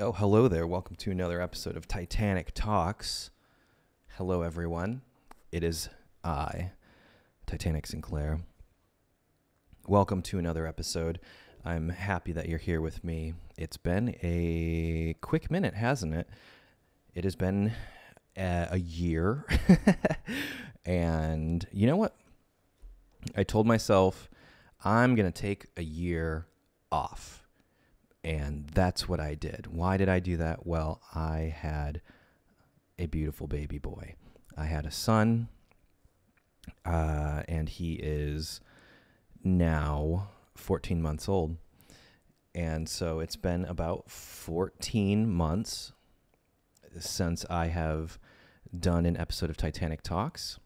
Oh, hello there. Welcome to another episode of Titanic Talks. Hello, everyone. It is I, Titanic Sinclair. Welcome to another episode. I'm happy that you're here with me. It's been a quick minute, hasn't it? It has been a year. And you know what? I told myself I'm going to take a year off. And that's what I did. Why did I do that? Well, I had a beautiful baby boy. I had a son, and he is now 14 months old. And so it's been about 14 months since I have done an episode of Titanic Talks.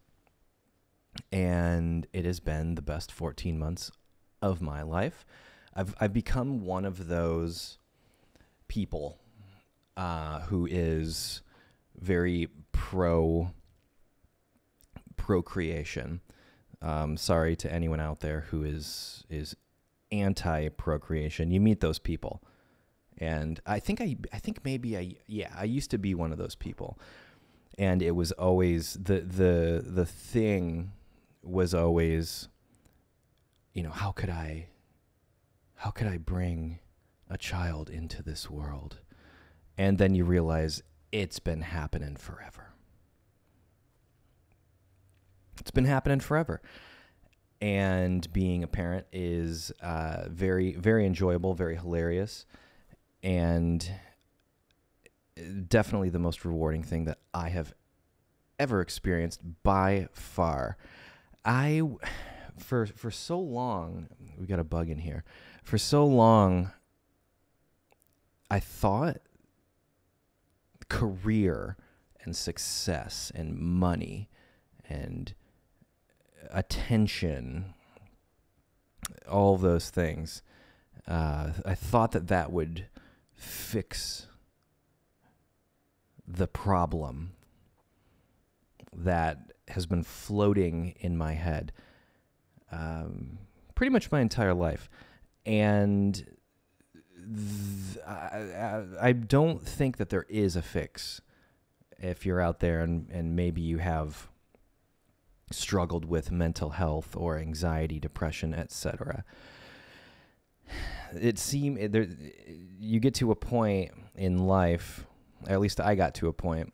And it has been the best 14 months of my life. I've become one of those people who is very procreation. Sorry to anyone out there who is anti procreation. You meet those people, and I think maybe I used to be one of those people, and it was always the thing was always, how could I bring a child into this world? And then you realize it's been happening forever. It's been happening forever. And being a parent is very, very enjoyable, very hilarious, and definitely the most rewarding thing that I have ever experienced by far. For so long, we got a bug in here. For so long, I thought career and success and money and attention, all of those things, I thought that would fix the problem that has been floating in my head pretty much my entire life. And I don't think that there is a fix. If you're out there and maybe you have struggled with mental health or anxiety, depression, etc., you get to a point in life, at least I got to a point,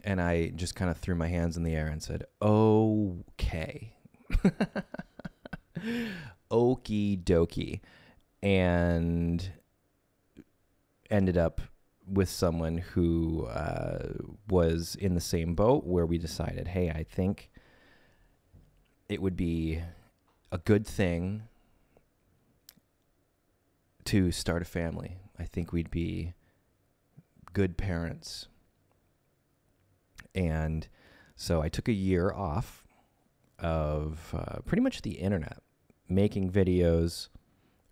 and I just kind of threw my hands in the air and said, okay. Okie dokie. And ended up with someone who was in the same boat, where we decided, hey, I think it would be a good thing to start a family. I think we'd be good parents. And so I took a year off of pretty much the internet, making videos,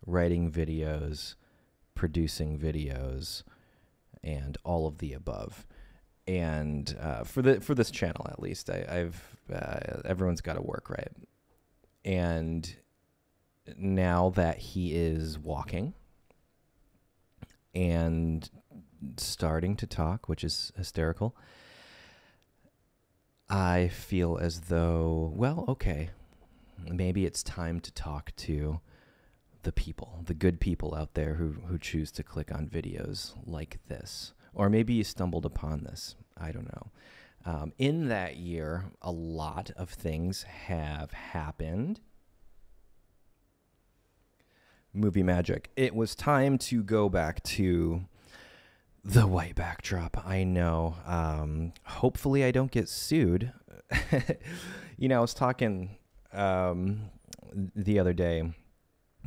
writing videos, producing videos, and all of the above. And for this channel, at least, everyone's got to work, right? And now that he is walking and starting to talk, which is hysterical, I feel as though, well, okay, maybe it's time to talk to the people, the good people out there who choose to click on videos like this. Or maybe you stumbled upon this. I don't know. In that year, a lot of things have happened. Movie magic. It was time to go back to the white backdrop. I know. Hopefully I don't get sued. I was talking the other day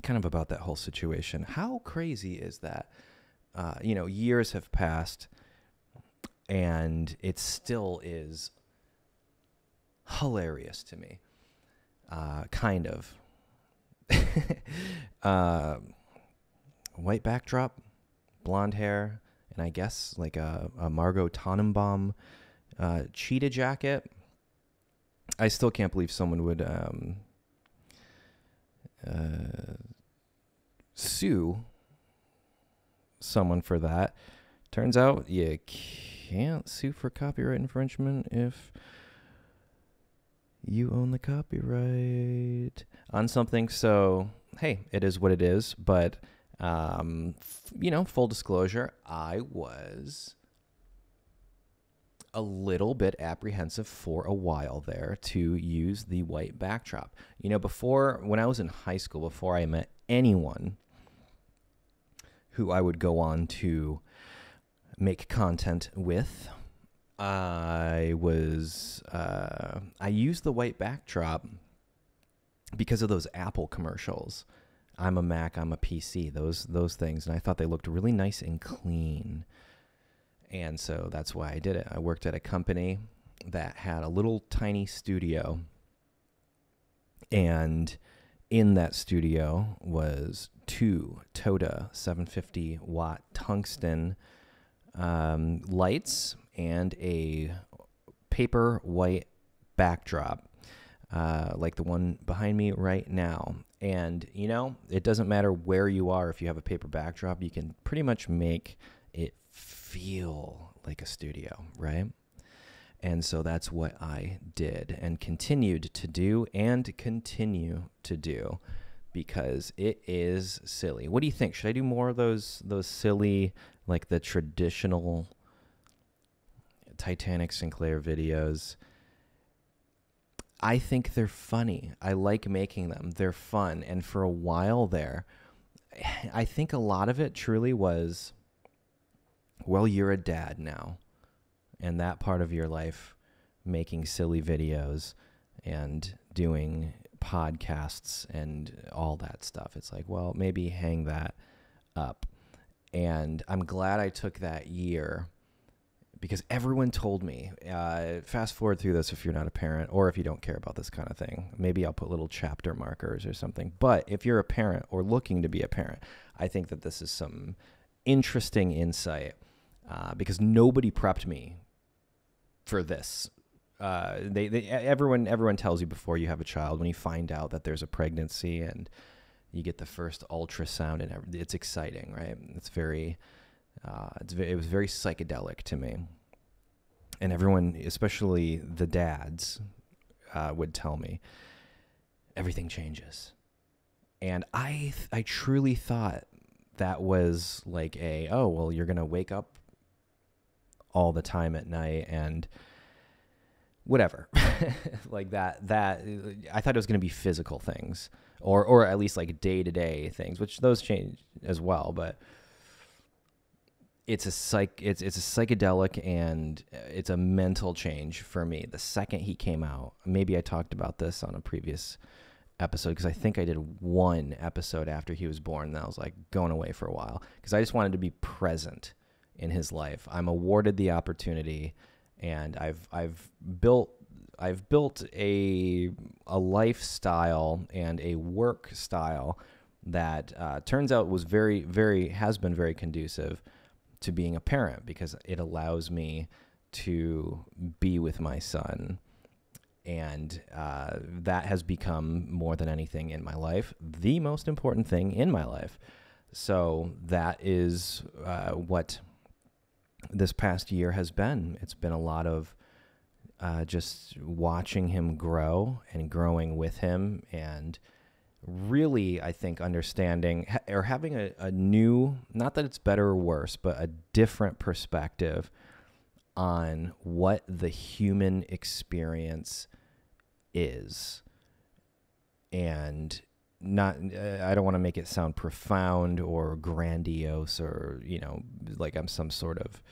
kind of about that whole situation. How crazy is that? Years have passed and it still is hilarious to me. Kind of. White backdrop, blonde hair, and I guess like a Margot Tannenbaum cheetah jacket. I still can't believe someone would sue someone for that. Turns out you can't sue for copyright infringement if you own the copyright on something. So, hey, it is what it is. But, full disclosure, I was a little bit apprehensive for a while there to use the white backdrop. Before, when I was in high school, before I met anyone who I would go on to make content with, I used the white backdrop because of those Apple commercials. I'm a Mac, I'm a PC, those things. And I thought they looked really nice and clean. And so that's why I did it. I worked at a company that had a little tiny studio. And in that studio was 2 Toda 750 watt tungsten lights and a paper white backdrop, like the one behind me right now. And, it doesn't matter where you are. If you have a paper backdrop, you can pretty much make it feel like a studio, right? And so that's what I did and continued to do and continue to do because it is silly. What do you think? Should I do more of those silly, like the traditional Titanic Sinclair videos? I think they're funny. I like making them. They're fun. And for a while there, I think a lot of it truly was, well, you're a dad now, and that part of your life, making silly videos and doing podcasts and all that stuff. It's like, well, maybe hang that up. And I'm glad I took that year because everyone told me, fast forward through this if you're not a parent or if you don't care about this kind of thing. Maybe I'll put little chapter markers or something. But if you're a parent or looking to be a parent, I think that this is some interesting insight. Because nobody prepped me for this. Everyone tells you before you have a child, when you find out that there's a pregnancy and you get the first ultrasound and it's exciting, right? It's very, it was very psychedelic to me. And everyone, especially the dads, would tell me everything changes. And I truly thought that was like you're going to wake up all the time at night and whatever. Like that I thought it was going to be physical things or at least like day-to-day things, which those change as well, but it's a psychedelic and it's a mental change for me. The second he came out, maybe I talked about this on a previous episode because I think I did one episode after he was born and I was like going away for a while because I just wanted to be present in his life. I'm awarded the opportunity, and I've built a lifestyle and a work style that turns out was has been very conducive to being a parent because it allows me to be with my son, and that has become more than anything in my life the most important thing in my life. So that is what this past year has been. It's been a lot of just watching him grow and growing with him and really, I think, understanding or having a new, not that it's better or worse, but a different perspective on what the human experience is. And I don't want to make it sound profound or grandiose or, like I'm some sort of,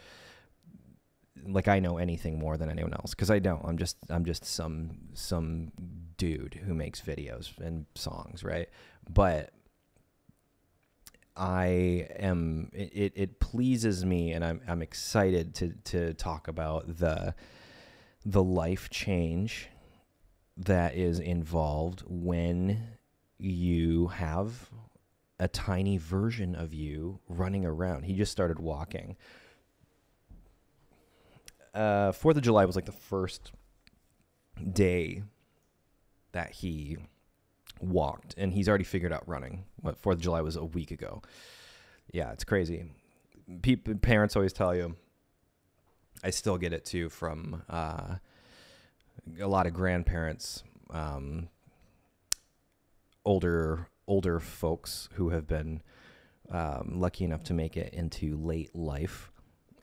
like I know anything more than anyone else, because I don't. I'm just some dude who makes videos and songs, right? But it pleases me, and I'm excited to talk about the life change that is involved when you have a tiny version of you running around. He just started walking. 4th of July was like the first day that he walked, and he's already figured out running. 4th of July was a week ago. Yeah, it's crazy. parents always tell you, I still get it too from a lot of grandparents, older folks who have been lucky enough to make it into late life,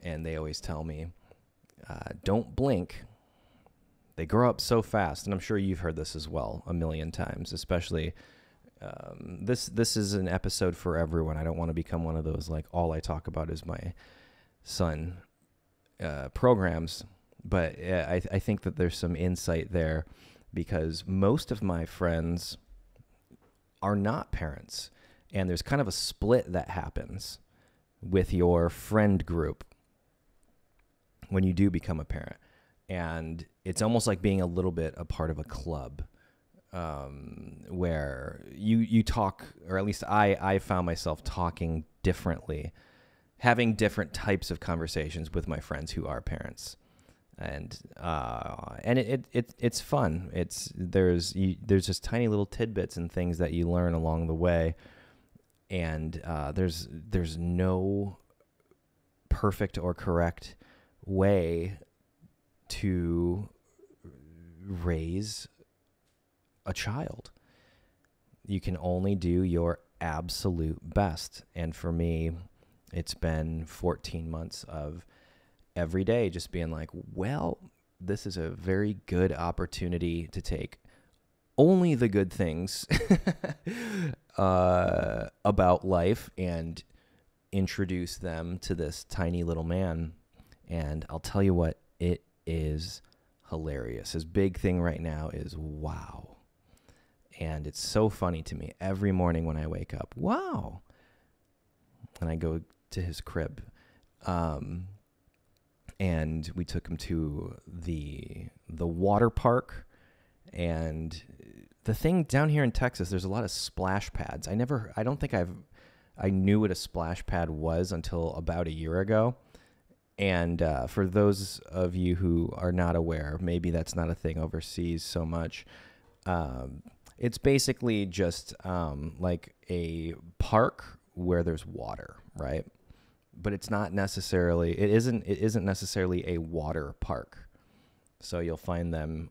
and they always tell me, don't blink. They grow up so fast, and I'm sure you've heard this as well a million times, especially this is an episode for everyone. I don't want to become one of those, like, all I talk about is my son programs, but I think that there's some insight there, because most of my friends are not parents, and there's kind of a split that happens with your friend group when you do become a parent. And it's almost like being a little bit a part of a club, where you talk, or at least I found myself talking differently, having different types of conversations with my friends who are parents. And it's fun. There's just tiny little tidbits and things that you learn along the way. And there's no perfect or correct way to raise a child. You can only do your absolute best. And for me, it's been 14 months of every day just being like, well, this is a very good opportunity to take only the good things about life and introduce them to this tiny little man. And I'll tell you what, it is hilarious. His big thing right now is wow. And it's so funny to me every morning when I wake up, wow. And I go to his crib. And we took him to the water park. And the thing down here in Texas, there's a lot of splash pads. I don't think I knew what a splash pad was until about a year ago. And for those of you who are not aware, maybe that's not a thing overseas so much. It's basically just like a park where there's water, right? But it isn't necessarily a water park. So you'll find them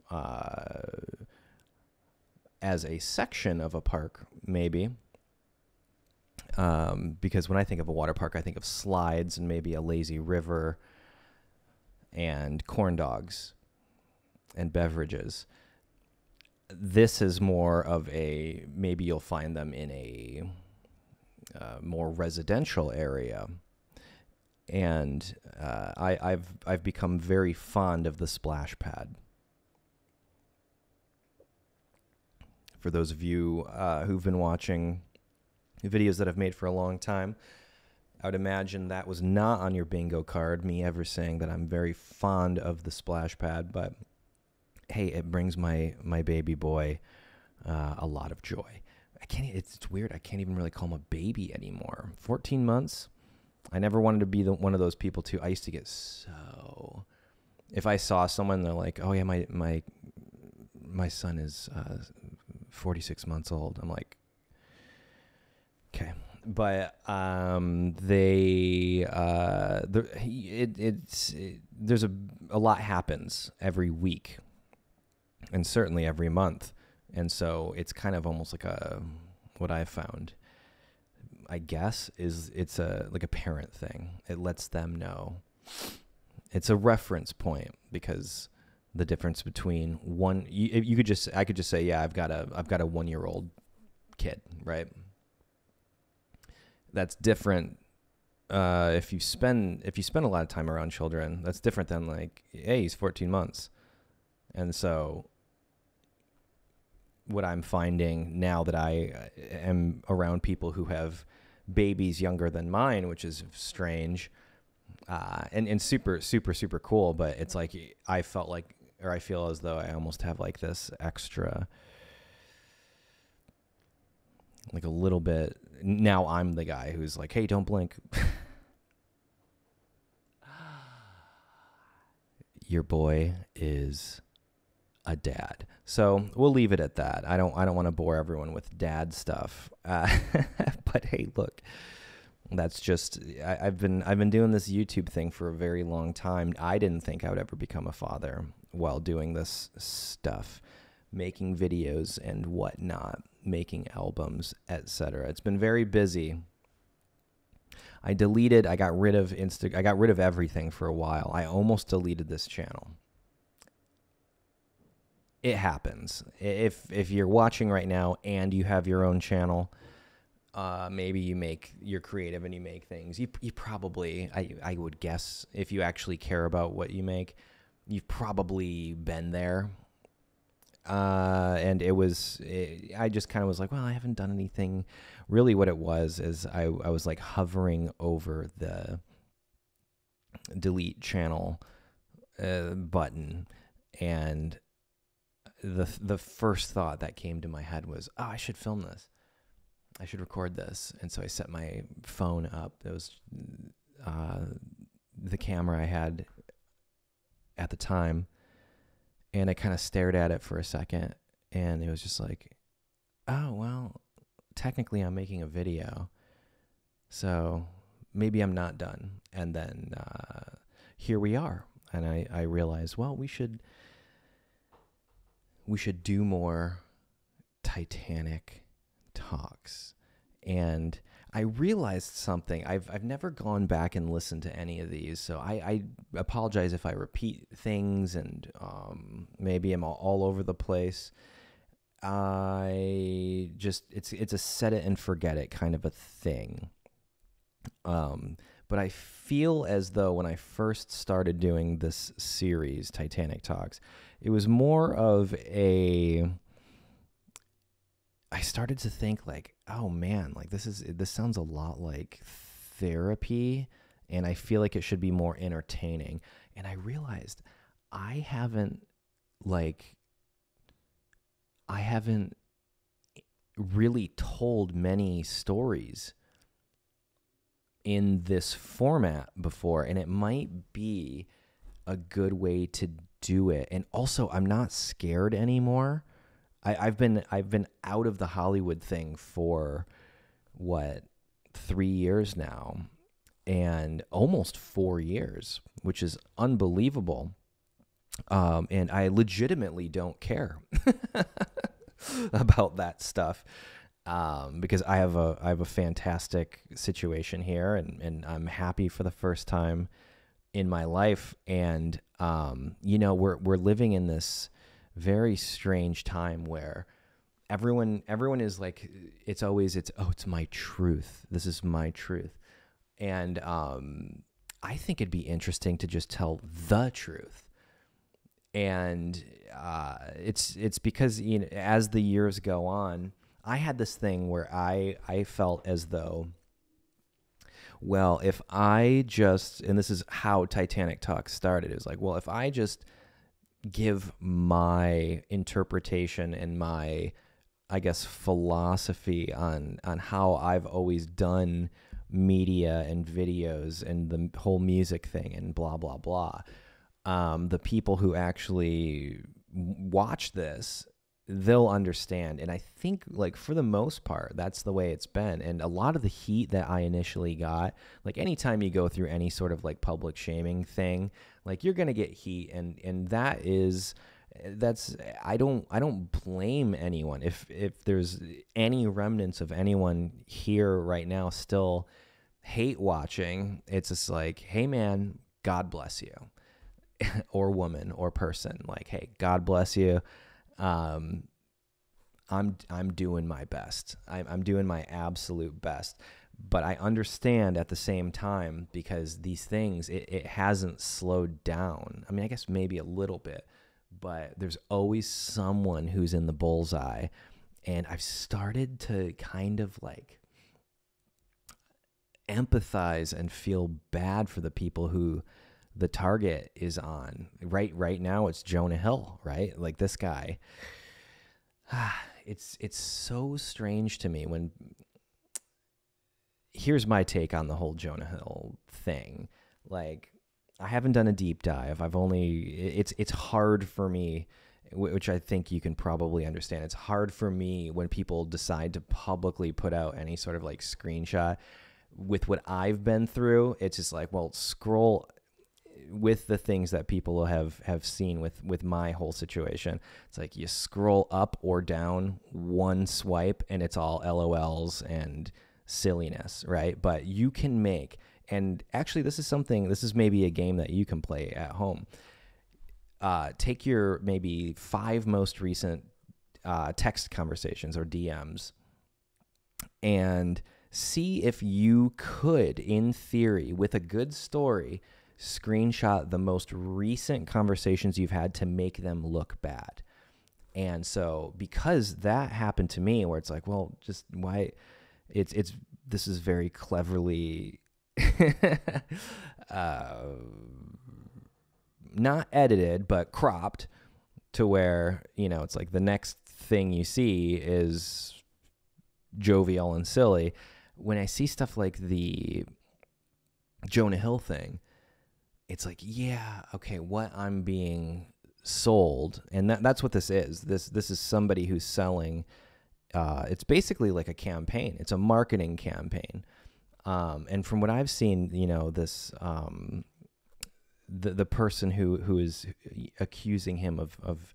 as a section of a park, maybe. Because when I think of a water park, I think of slides and maybe a lazy river and corn dogs and beverages. This is more of maybe you'll find them in a more residential area. And I've become very fond of the splash pad. For those of you who've been watching videos that I've made for a long time, I would imagine that was not on your bingo card, me ever saying that I'm very fond of the splash pad, but hey, it brings my baby boy a lot of joy. It's weird, I can't even really call him a baby anymore. 14 months. I never wanted to be one of those people too. I used to get so, if I saw someone, they're like, oh yeah, my son is 46 months old. I'm like, okay. But there's a lot happens every week, and certainly every month, and so it's kind of almost like what I've found, I guess, is it's like a parent thing. It lets them know. It's a reference point, because the difference between I could just say, yeah, I've got a 1-year-old kid, right? That's different. If you spend a lot of time around children, that's different than like, hey, he's 14 months. And so what I'm finding now that I am around people who have babies younger than mine, which is strange, and super, super, super cool. But it's like, I feel as though I almost have like this extra, like a little bit. Now I'm the guy who's like, hey, don't blink. Your boy is a dad. So we'll leave it at that. I don't want to bore everyone with dad stuff. But hey, look, That's just I've been doing this YouTube thing for a very long time. I didn't think I would ever become a father while doing this stuff, making videos and whatnot, making albums, etc. It's been very busy. I got rid of I got rid of everything for a while. I almost deleted this channel. It happens. If you're watching right now and you have your own channel, maybe you're creative and you make things. You probably, I would guess, if you actually care about what you make, you've probably been there. And I just kind of was like, well, I haven't done anything. Really what it was is I was like hovering over the delete channel button, and the first thought that came to my head was, oh, I should film this. I should record this. And so I set my phone up. It was the camera I had at the time. And I kind of stared at it for a second. And it was just like, oh, well, technically I'm making a video. So maybe I'm not done. And then here we are. And I realized, well, we should do more Titanic talks. And I realized something. I've never gone back and listened to any of these, so I apologize if I repeat things and maybe I'm all over the place. It's a set it and forget it kind of a thing. But I feel as though when I first started doing this series, Titanic Talks, it was more of I started to think like, oh man, like this sounds a lot like therapy, and I feel like it should be more entertaining. And I realized I haven't really told many stories in this format before, and it might be a good way to do it. And also, I'm not scared anymore. I've been out of the Hollywood thing for 3 years now, and almost 4 years, which is unbelievable. And I legitimately don't care about that stuff, because I have a fantastic situation here, and I'm happy for the first time in my life. And we're living in this very strange time where everyone is like, it's my truth. This is my truth. And I think it'd be interesting to just tell the truth. And it's because, as the years go on, I had this thing where I felt as though, well, if I just, and this is how Titanic Talk started, it was like, well, if I just give my interpretation and my, I guess, philosophy on how I've always done media and videos and the whole music thing and blah, blah, blah, the people who actually watch this, they'll understand. And I think, like, for the most part, that's the way it's been. And a lot of the heat that I initially got, like, anytime you go through any sort of like public shaming thing, like, you're going to get heat. And I don't blame anyone. If there's any remnants of anyone here right now still hate watching, it's just like, hey man, God bless you. Or woman or person, like, hey, God bless you. I'm doing my best. I'm doing my absolute best. But I understand at the same time, because these things, it hasn't slowed down. I mean, I guess maybe a little bit, but there's always someone who's in the bullseye. And I've started to kind of like empathize and feel bad for the people who the target is on. Right now it's Jonah Hill, right? Like, this guy. It's so strange to me when, here's my take on the whole Jonah Hill thing. Like, I haven't done a deep dive. It's hard for me, which I think you can probably understand. It's hard for me when people decide to publicly put out any sort of like screenshot with what I've been through, it's just like, well, scroll with the things that people have seen with my whole situation. It's like you scroll up or down one swipe and it's all LOLs and silliness, right? But you can make, and actually this is maybe a game that you can play at home. Take your maybe 5 most recent text conversations or DMs and see if you could, in theory, with a good story, screenshot the most recent conversations you've had to make them look bad. And so because that happened to me, where it's like, well, just why this is very cleverly not edited, but cropped to where, it's like the next thing you see is jovial and silly. When I see stuff like the Jonah Hill thing, it's like, yeah, okay, what I'm being sold, and that's what this is. This is somebody who's selling. It's basically like a campaign. It's a marketing campaign. And from what I've seen, this the person who is accusing him of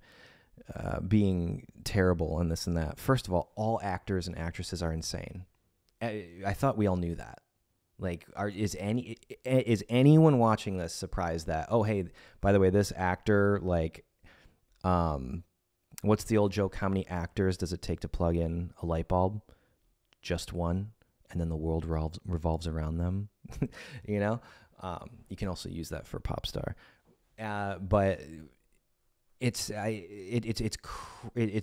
being terrible and this and that. First of all actors and actresses are insane. I thought we all knew that. Like, is anyone watching this surprised that, oh, hey, by the way, this actor, like, what's the old joke? How many actors does it take to plug in a light bulb? Just one, and then the world revolves around them. You can also use that for pop star, but it's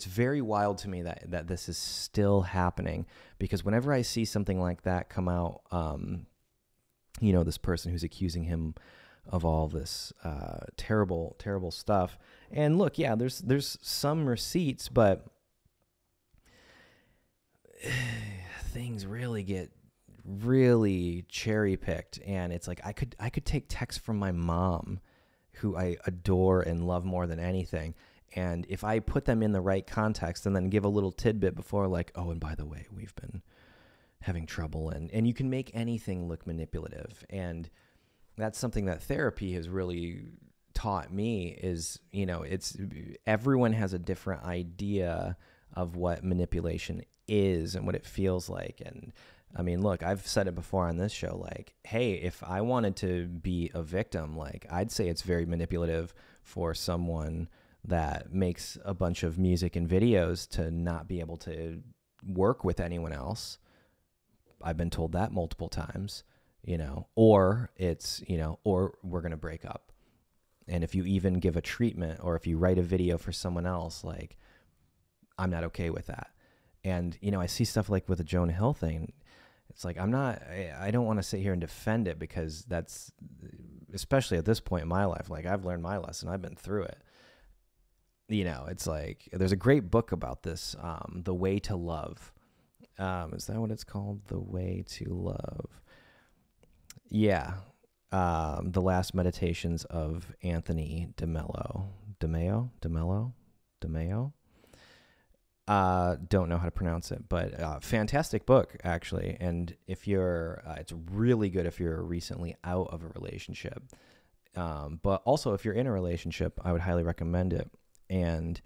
very wild to me that this is still happening, because whenever I see something like that come out, this person who's accusing him of all this terrible stuff, and look, yeah, there's some receipts, but things really get really cherry picked, and it's like I could take texts from my mom, who I adore and love more than anything, and if I put them in the right context and then give a little tidbit before, like, oh, and by the way, we've been having trouble, and you can make anything look manipulative. And that's something that therapy has really taught me is, it's everyone has a different idea of what manipulation is and what it feels like. And I mean, look, I've said it before on this show, like, hey, if I wanted to be a victim, like, I'd say it's very manipulative for someone that makes a bunch of music and videos to not be able to work with anyone else. I've been told that multiple times, or it's, or we're going to break up. And if you even give a treatment, or if you write a video for someone else, like, I'm not okay with that. And, I see stuff like with the Jonah Hill thing. It's like, I don't want to sit here and defend it, because that's, especially at this point in my life, like, I've learned my lesson. I've been through it. It's like, there's a great book about this, The Way to Love. Is that what it's called? The Way to Love. Yeah. The Last Meditations of Anthony DeMello. DeMello? Don't know how to pronounce it, but fantastic book, actually. And if you're, it's really good if you're recently out of a relationship. But also if you're in a relationship, I would highly recommend it. And,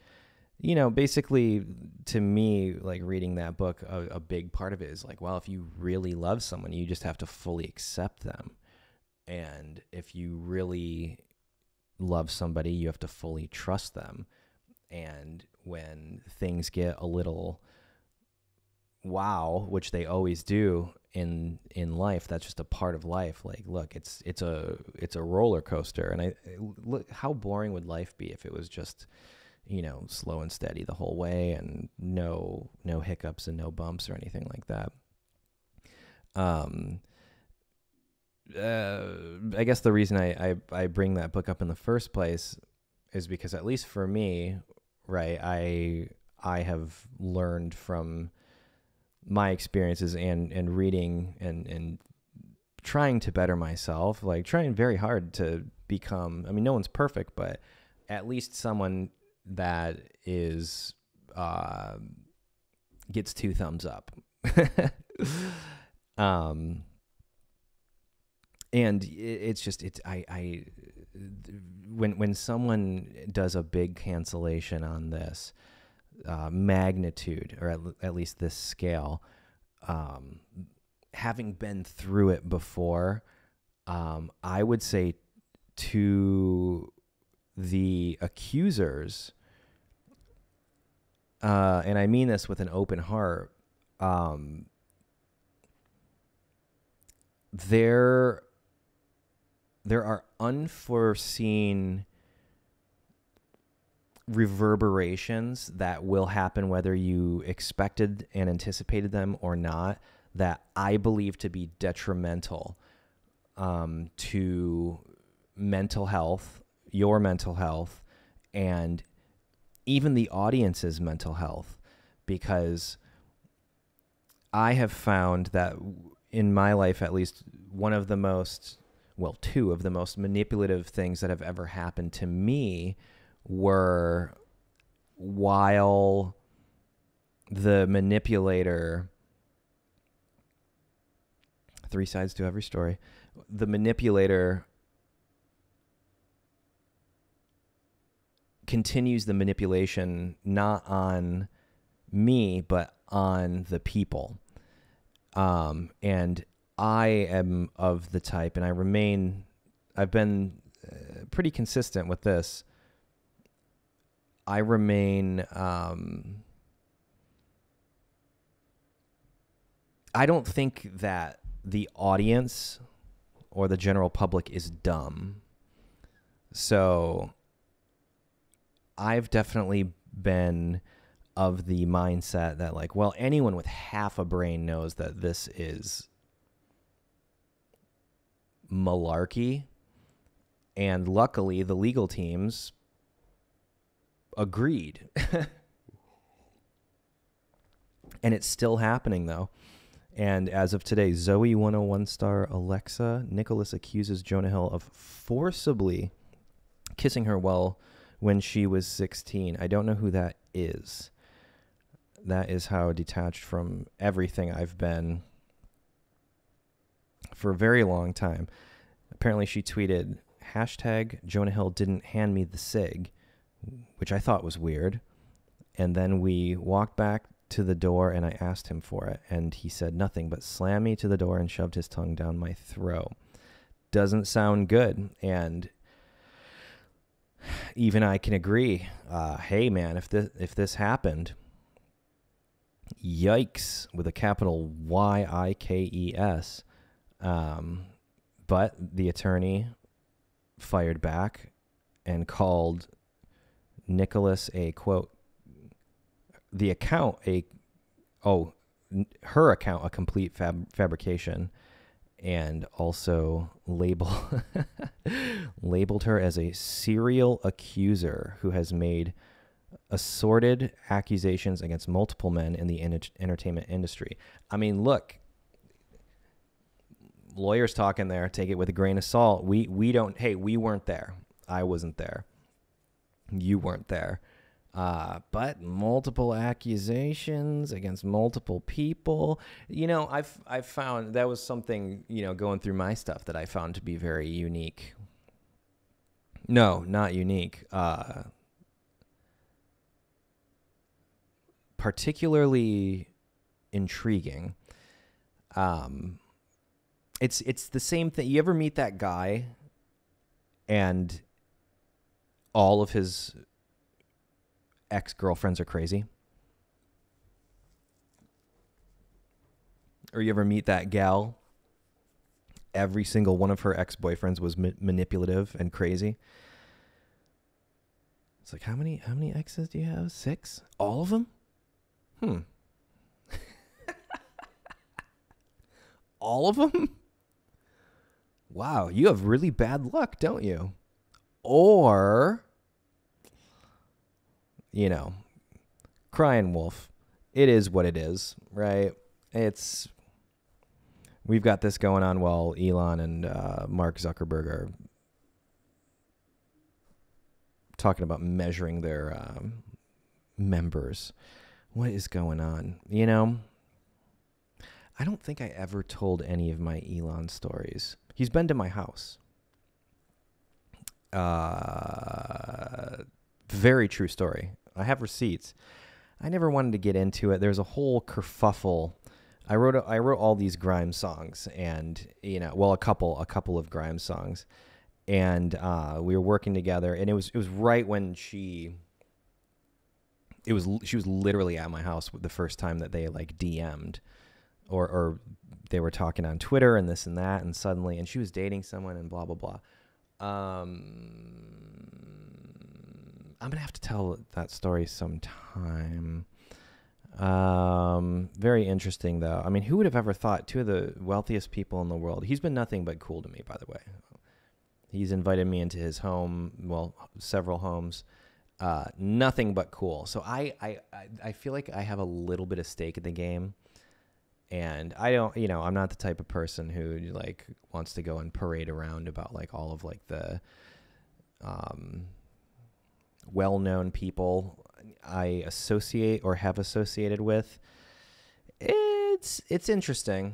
basically to me, like, reading that book, a big part of it is like, well, if you really love someone, you just have to fully accept them. And if you really love somebody, you have to fully trust them. And when things get a little wow, which they always do in life, that's just a part of life. Like, look, it's a roller coaster. And look, how boring would life be if it was just, slow and steady the whole way, and no hiccups and no bumps or anything like that. I guess the reason I bring that book up in the first place is because, at least for me, right, I have learned from my experiences and reading and trying to better myself, like trying very hard to become, I mean, no one's perfect, but at least someone that is, gets 2 thumbs up. And it's just, when someone does a big cancellation on this magnitude, or at least this scale, having been through it before, I would say to the accusers, and I mean this with an open heart, there are unforeseen reverberations that will happen whether you expected and anticipated them or not, that I believe to be detrimental to mental health, your mental health, and even the audience's mental health. Because I have found that in my life, at least, two of the most manipulative things that have ever happened to me were while the manipulator, three sides to every story, the manipulator continues the manipulation not on me, but on the people. And I am of the type, and I've been pretty consistent with this. I remain, I don't think that the audience or the general public is dumb. So I've definitely been of the mindset that, like, well, anyone with half a brain knows that this is malarkey. And luckily, the legal teams agreed. And it's still happening, though. And as of today, Zoe 101 star Alexa Nicholas accuses Jonah Hill of forcibly kissing her when she was 16. I don't know who that is. That is how detached from everything I've been for a very long time. Apparently she tweeted, hashtag Jonah Hill didn't hand me the cig, which I thought was weird. And then we walked back to the door and I asked him for it. And he said nothing but slammed me to the door and shoved his tongue down my throat. Doesn't sound good. And even I can agree. Hey man, if this happened, yikes, with a capital YIKES. But the attorney fired back and called Nicholas a, quote, her account a complete fabrication, and also labeled her as a serial accuser who has made assorted accusations against multiple men in the entertainment industry. I mean, look, lawyers talking there, take it with a grain of salt. We weren't there. I wasn't there. You weren't there. But multiple accusations against multiple people. You know, I've found that was something, going through my stuff that I found to be very unique. No, not unique. Particularly intriguing. It's the same thing. You ever meet that guy and all of his ex-girlfriends are crazy? Or you ever meet that gal, every single one of her ex-boyfriends was manipulative and crazy? It's like, how many exes do you have? 6? All of them? All of them? Wow, you have really bad luck, don't you? Or, crying wolf. It is what it is, right? We've got this going on while Elon and Mark Zuckerberg are talking about measuring their members. What is going on? I don't think I ever told any of my Elon stories. He's been to my house. Very true story. I have receipts. I never wanted to get into it. There's a whole kerfuffle. I wrote all these grime songs, and a couple of grime songs, and we were working together, and it was right when she was literally at my house the first time that they like DM'd, or they were talking on Twitter and this and that, and suddenly, and she was dating someone and blah blah blah. I'm gonna have to tell that story sometime. Very interesting though. I mean, who would have ever thought two of the wealthiest people in the world? He's been nothing but cool to me, by the way. He's invited me into his home, well, several homes. Nothing but cool. So I feel like I have a little bit of stake in the game, and I don't, I'm not the type of person who like wants to go and parade around about like all of like the well-known people I associate or have associated with. It's interesting,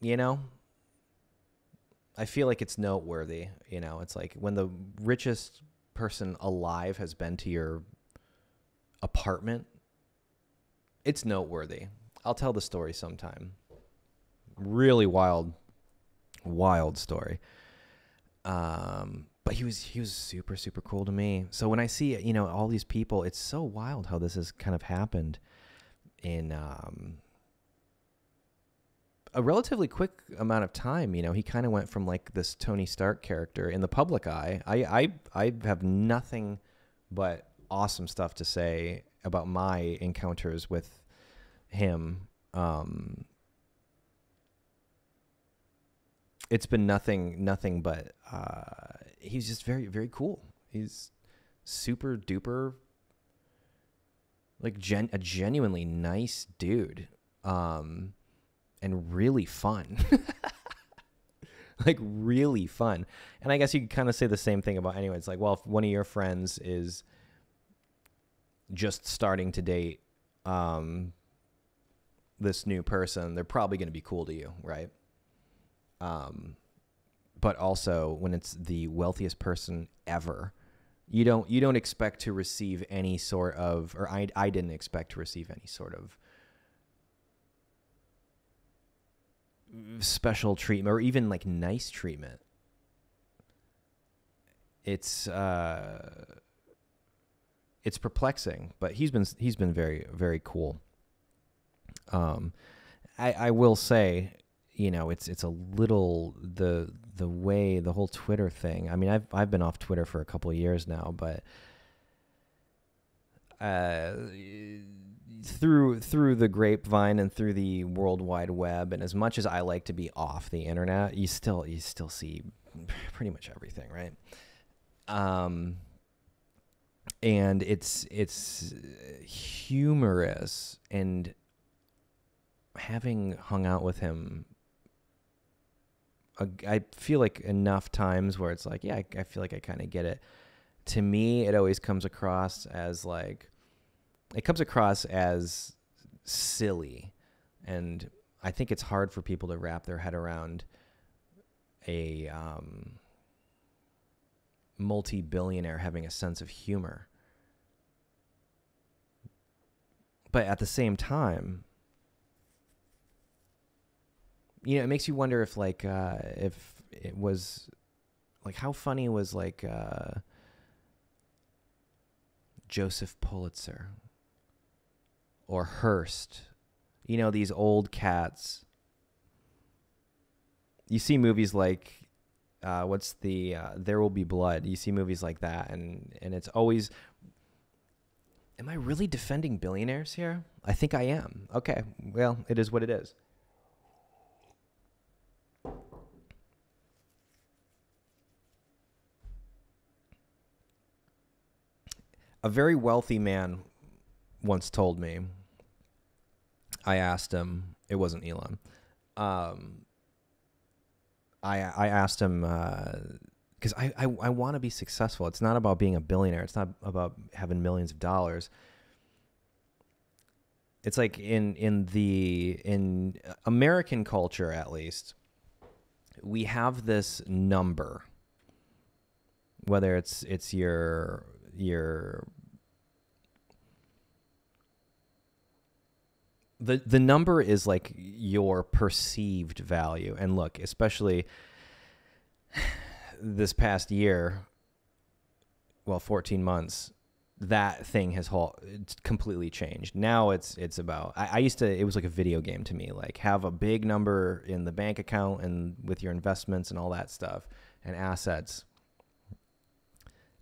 I feel like it's noteworthy. It's like when the richest person alive has been to your apartment, it's noteworthy. I'll tell the story sometime. Really wild story. But he was super, super cool to me. So when I see, all these people, it's so wild how this has kind of happened in a relatively quick amount of time. He kind of went from like this Tony Stark character in the public eye. I have nothing but awesome stuff to say about my encounters with him. It's been nothing but he's just very, very cool. He's super duper, like a genuinely nice dude, and really fun. Like really fun. And I guess you could kind of say the same thing about anyone. It's like, well, if one of your friends is just starting to date this new person, they're probably going to be cool to you, right? But also when it's the wealthiest person ever, you don't expect to receive any sort of, or I didn't expect to receive any sort of special treatment or even like nice treatment. It's perplexing, but he's been very, very cool. I will say, it's a little the way the whole Twitter thing. I mean, I've been off Twitter for a couple of years now, but through the grapevine and through the World Wide Web, and as much as I like to be off the internet, you still see pretty much everything, right? And it's humorous, and having hung out with him, I feel like enough times where it's like, yeah, I feel like I kind of get it. To me, it always comes across as like, silly. And I think it's hard for people to wrap their head around a multi-billionaire having a sense of humor. But at the same time, it makes you wonder if like if it was like, how funny was like Joseph Pulitzer or Hearst, these old cats. You see movies like what's the There Will Be Blood. You see movies like that, and it's always, am I really defending billionaires here? I think I am. Okay, well, it is what it is. A very wealthy man once told me, I asked him, it wasn't Elon. I asked him, because I want to be successful. It's not about being a billionaire. It's not about having millions of dollars. It's like in American culture, at least, we have this number, whether it's your the number is like your perceived value. And look, especially this past year, well, 14 months, that thing has it's completely changed. Now it's about, I used to, it was like a video game to me, like have a big number in the bank account and with your investments and all that stuff and assets.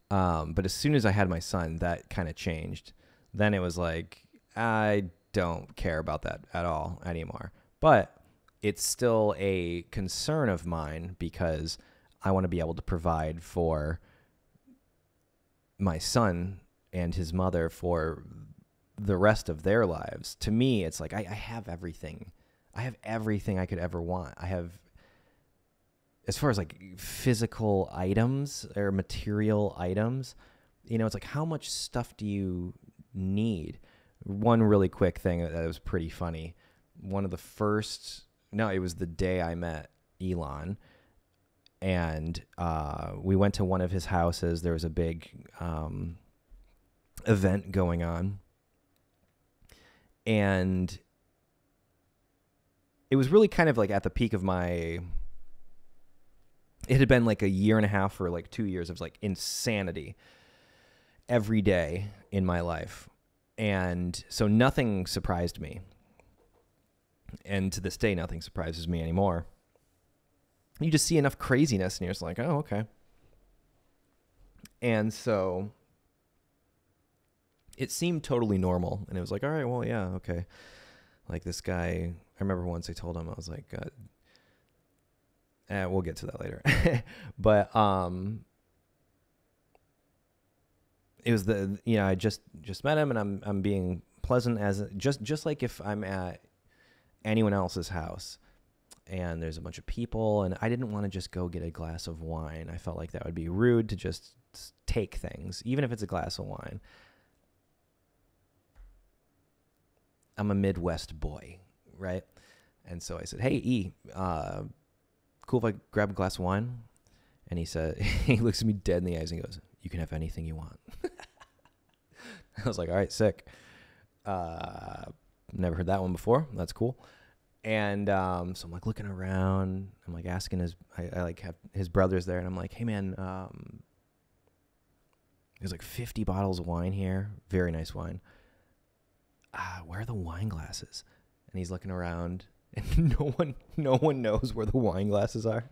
But as soon as I had my son, that kind of changed. Then it was like, I don't care about that at all anymore. But it's still a concern of mine because I want to be able to provide for my son and his mother for the rest of their lives. To me, it's like I have everything. I have everything I could ever want. I have, as far as like physical items or material items, you know, it's like, how much stuff do you need? One really quick thing that was pretty funny. It was the day I met Elon, and we went to one of his houses. There was a big event going on, and it was really kind of like at the peak of it had been like a year and a half or like 2 years of like insanity every day in my life. And so nothing surprised me. And to this day, nothing surprises me anymore. You just see enough craziness and you're just like, oh, okay. And so it seemed totally normal. And it was like, all right, well, yeah, okay. Like this guy, I remember once I told him, I was like, we'll get to that later. But it was I just met him, and I'm being pleasant as just like if I'm at anyone else's house and there's a bunch of people, and I didn't want to just go get a glass of wine. I felt like that would be rude to just take things, even if it's a glass of wine. I'm a Midwest boy, right? And so I said, hey, E, cool if I grab a glass of wine? And he said, he looks at me dead in the eyes and he goes, you can have anything you want. I was like, all right, sick. Never heard that one before. That's cool. And so I'm like looking around. I'm like asking I like have his brothers there, and I'm like, hey man, there's like 50 bottles of wine here. Very nice wine. Where are the wine glasses? And he's looking around, and no one knows where the wine glasses are.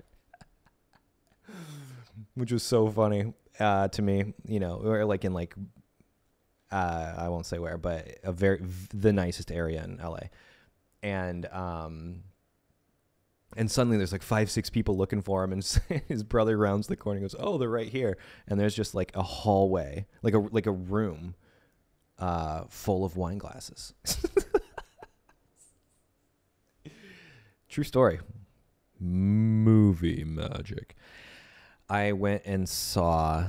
Which was so funny to me, you know, or like in like, I won't say where, but the nicest area in LA. And suddenly there's like 5-6 people looking for him, and his brother rounds the corner and goes, oh, they're right here. And there's just like a hallway, like a room full of wine glasses. True story. Movie magic. I went and saw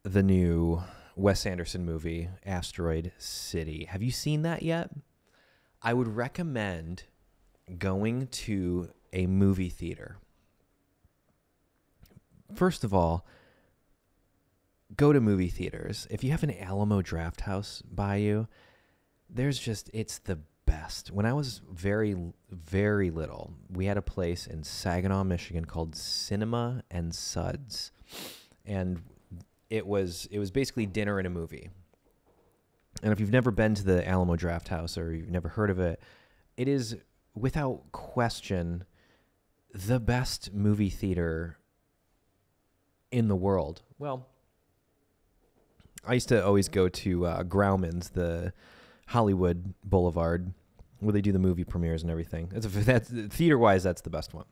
the new Wes Anderson movie, Asteroid City. Have you seen that yet? I would recommend going to a movie theater. First of all, go to movie theaters. If you have an Alamo Drafthouse by you, it's the best. When I was very, very little, we had a place in Saginaw, Michigan called Cinema and Suds. And it was basically dinner and a movie. And if you've never been to the Alamo Drafthouse or you've never heard of it, it is without question the best movie theater in the world. Well, I used to always go to Grauman's, the Hollywood Boulevard, where they do the movie premieres and everything. That's theater-wise, that's the best one.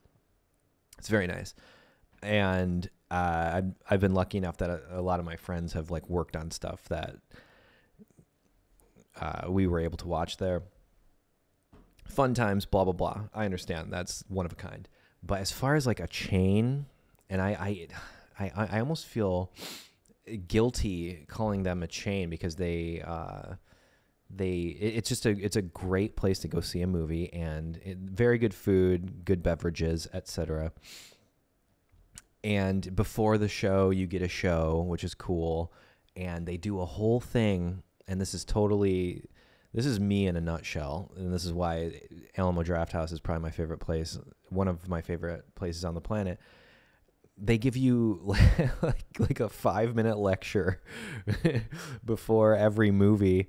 It's very nice. And I've been lucky enough that a lot of my friends have like worked on stuff that we were able to watch there. Fun times, blah, blah, blah. I understand. That's one of a kind. But as far as like a chain, and I almost feel guilty calling them a chain because they It's a great place to go see a movie, and very good food, good beverages, etc. And before the show, you get a show, which is cool. And they do a whole thing. And this is me in a nutshell. And this is why Alamo Drafthouse is probably my favorite place, one of my favorite places on the planet. They give you like a 5-minute lecture before every movie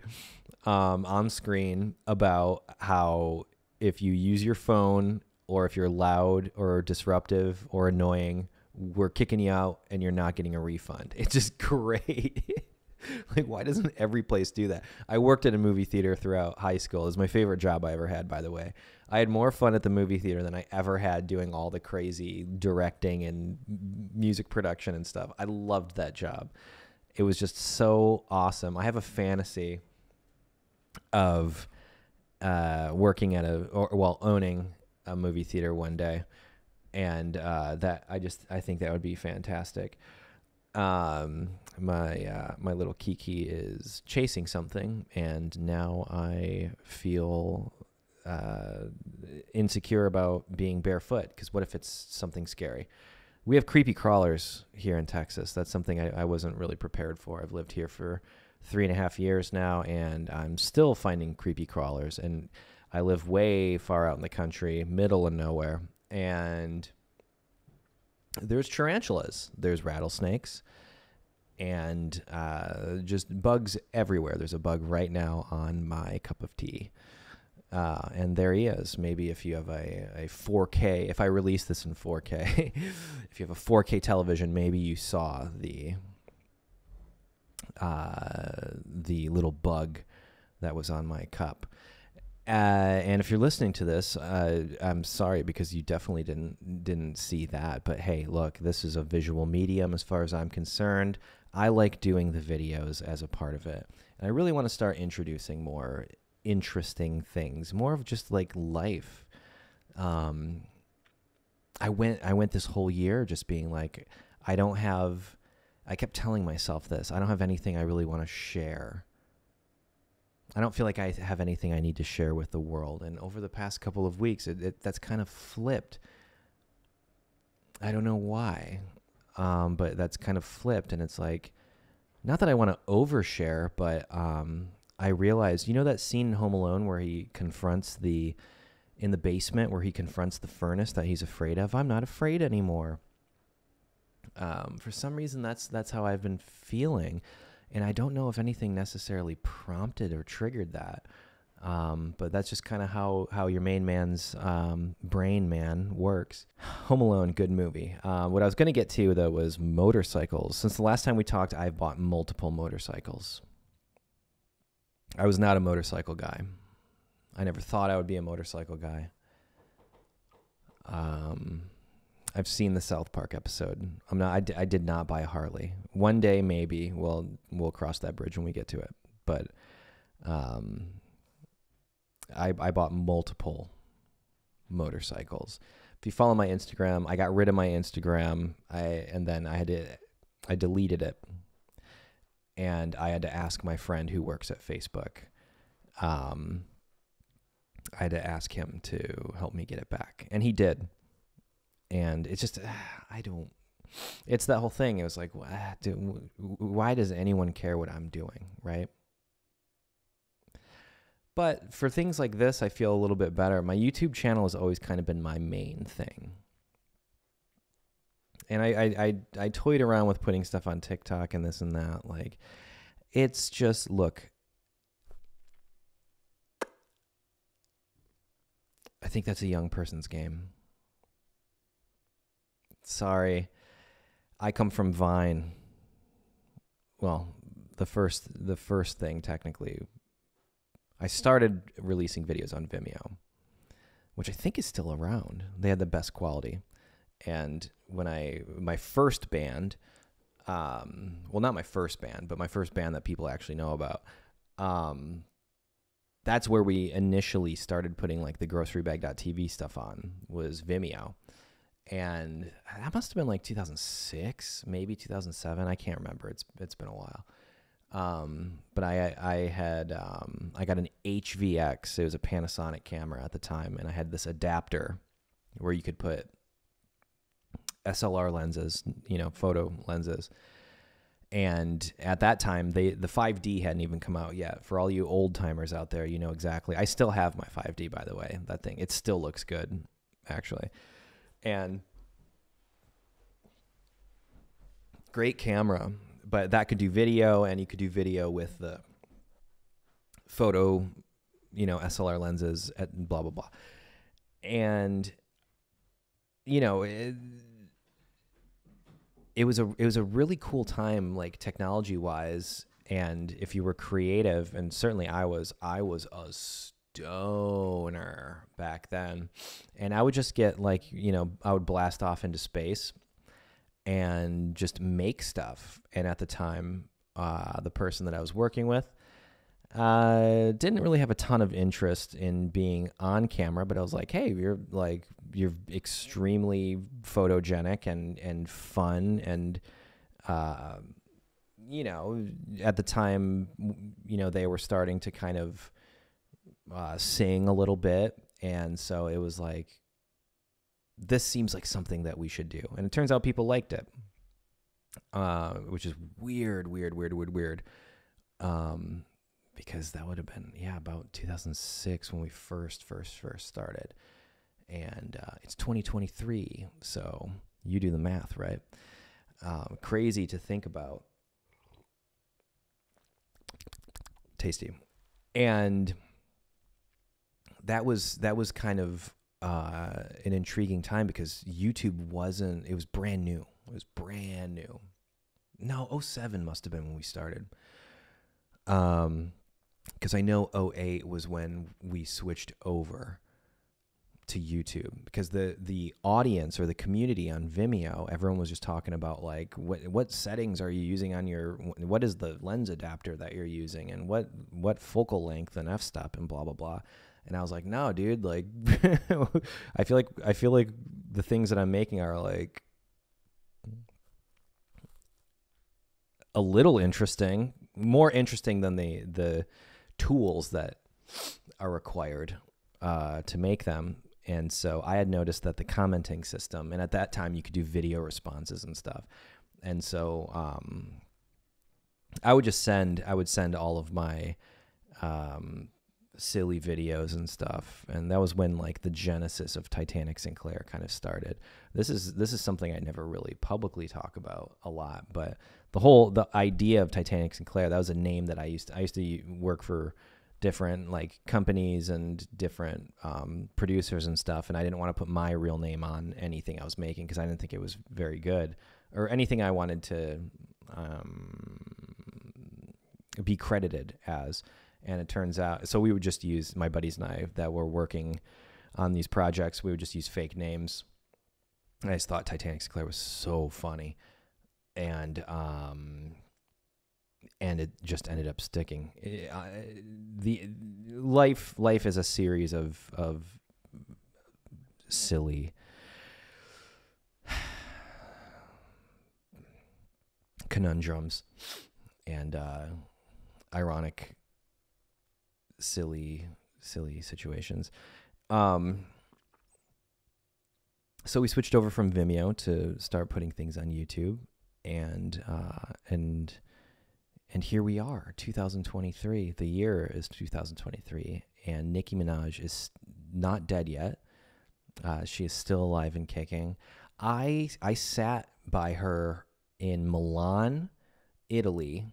on screen about how if you use your phone or if you're loud or disruptive or annoying, we're kicking you out and you're not getting a refund. It's just great. Like, why doesn't every place do that? I worked at a movie theater throughout high school. It was my favorite job I ever had, by the way. I had more fun at the movie theater than I ever had doing all the crazy directing and music production and stuff. I loved that job. It was just so awesome. I have a fantasy of working at owning a movie theater one day. And I think that would be fantastic. My little Kiki is chasing something, and now I feel insecure about being barefoot, because what if it's something scary? We have creepy crawlers here in Texas. That's something I wasn't really prepared for. I've lived here for 3.5 years now, and I'm still finding creepy crawlers. And I live way far out in the country, middle of nowhere. And there's tarantulas, there's rattlesnakes, and just bugs everywhere. There's a bug right now on my cup of tea. And there he is. Maybe if you have a 4K, if I release this in 4K, if you have a 4K television, maybe you saw the little bug that was on my cup. And if you're listening to this, I'm sorry, because you definitely didn't see that. But hey, look, this is a visual medium as far as I'm concerned. I like doing the videos as a part of it. And I really want to start introducing more interesting things, more of just like life. I went this whole year just being like, I kept telling myself this, I don't have anything I really want to share. I don't feel like I have anything I need to share with the world. And over the past couple of weeks, that's kind of flipped. I don't know why, but that's kind of flipped. And it's like, not that I want to overshare, but I realized, you know that scene in Home Alone where he confronts in the basement, where he confronts the furnace that he's afraid of? I'm not afraid anymore. For some reason, that's how I've been feeling. And I don't know if anything necessarily prompted or triggered that. But that's just kind of how your main man's brain man works. Home Alone, good movie. What I was going to get to, though, was motorcycles. Since the last time we talked, I've bought multiple motorcycles. I was not a motorcycle guy. I never thought I would be a motorcycle guy. I've seen the South Park episode. I did not buy a Harley. One day, maybe we'll cross that bridge when we get to it. But I bought multiple motorcycles. If you follow my Instagram, I got rid of my Instagram. And then I deleted it. And I had to ask my friend who works at Facebook. I had to ask him to help me get it back. And he did. And it's just, it's that whole thing. It was like, why does anyone care what I'm doing, right? But for things like this, I feel a little bit better. My YouTube channel has always kind of been my main thing. And I toyed around with putting stuff on TikTok and this and that. Like, it's just, look, I think that's a young person's game. Sorry, I come from Vine. Well, the first thing, technically, I started releasing videos on Vimeo, which I think is still around. They had the best quality. And when my first band, well, not my first band, but my first band that people actually know about, that's where we initially started putting like the grocerybag.tv stuff on, was Vimeo. And that must have been like 2006, maybe 2007. I can't remember. It's been a while. But I got an HVX. It was a Panasonic camera at the time, and I had this adapter where you could put SLR lenses, photo lenses. And at that time, the 5D hadn't even come out yet. For all you old timers out there, you know exactly. I still have my 5D, by the way. That thing, it still looks good, actually. And great camera, but that could do video, and you could do video with the photo, SLR lenses at blah, blah, blah. And, it was a really cool time, like technology wise. And if you were creative, and certainly I was a stoner back then, and I would just get I would blast off into space and just make stuff. And at the time, the person that I was working with didn't really have a ton of interest in being on camera, but I was like, hey, you're extremely photogenic and fun. And, at the time, they were starting to kind of sing a little bit. And so it was like, this seems like something that we should do. And it turns out people liked it, which is weird. Because that would have been, about 2006 when we first started. And it's 2023, so you do the math, right? Crazy to think about. Tasty. And that was kind of an intriguing time, because YouTube it was brand new. It was brand new. No, 2007 must have been when we started. Because I know 2008 was when we switched over to YouTube, because the audience or the community on Vimeo, everyone was just talking about like what settings are you using on what is the lens adapter that you're using, and what focal length and f-stop and blah blah blah. And I was like, no, dude, like I feel like the things that I'm making are like a little interesting, more interesting than the tools that are required to make them. And so I had noticed that the commenting system, and at that time you could do video responses and stuff. And so I would send all of my silly videos and stuff. And that was when like the genesis of Titanic Sinclair kind of started. This is something I never really publicly talk about a lot, but the idea of Titanic Sinclair, that was a name that I used to work for different like companies and different producers and stuff, and I didn't want to put my real name on anything I was making because I didn't think it was very good or anything I wanted to be credited as. And it turns out, so we would just use, my buddies and I that were working on these projects, we would just use fake names. And I just thought Titanic Sinclair was so funny, and it just ended up sticking. The life is a series of silly conundrums and ironic, silly situations. So we switched over from Vimeo to start putting things on YouTube, and here we are, 2023. The year is 2023, and Nicki Minaj is not dead yet. She is still alive and kicking. I sat by her in Milan, Italy,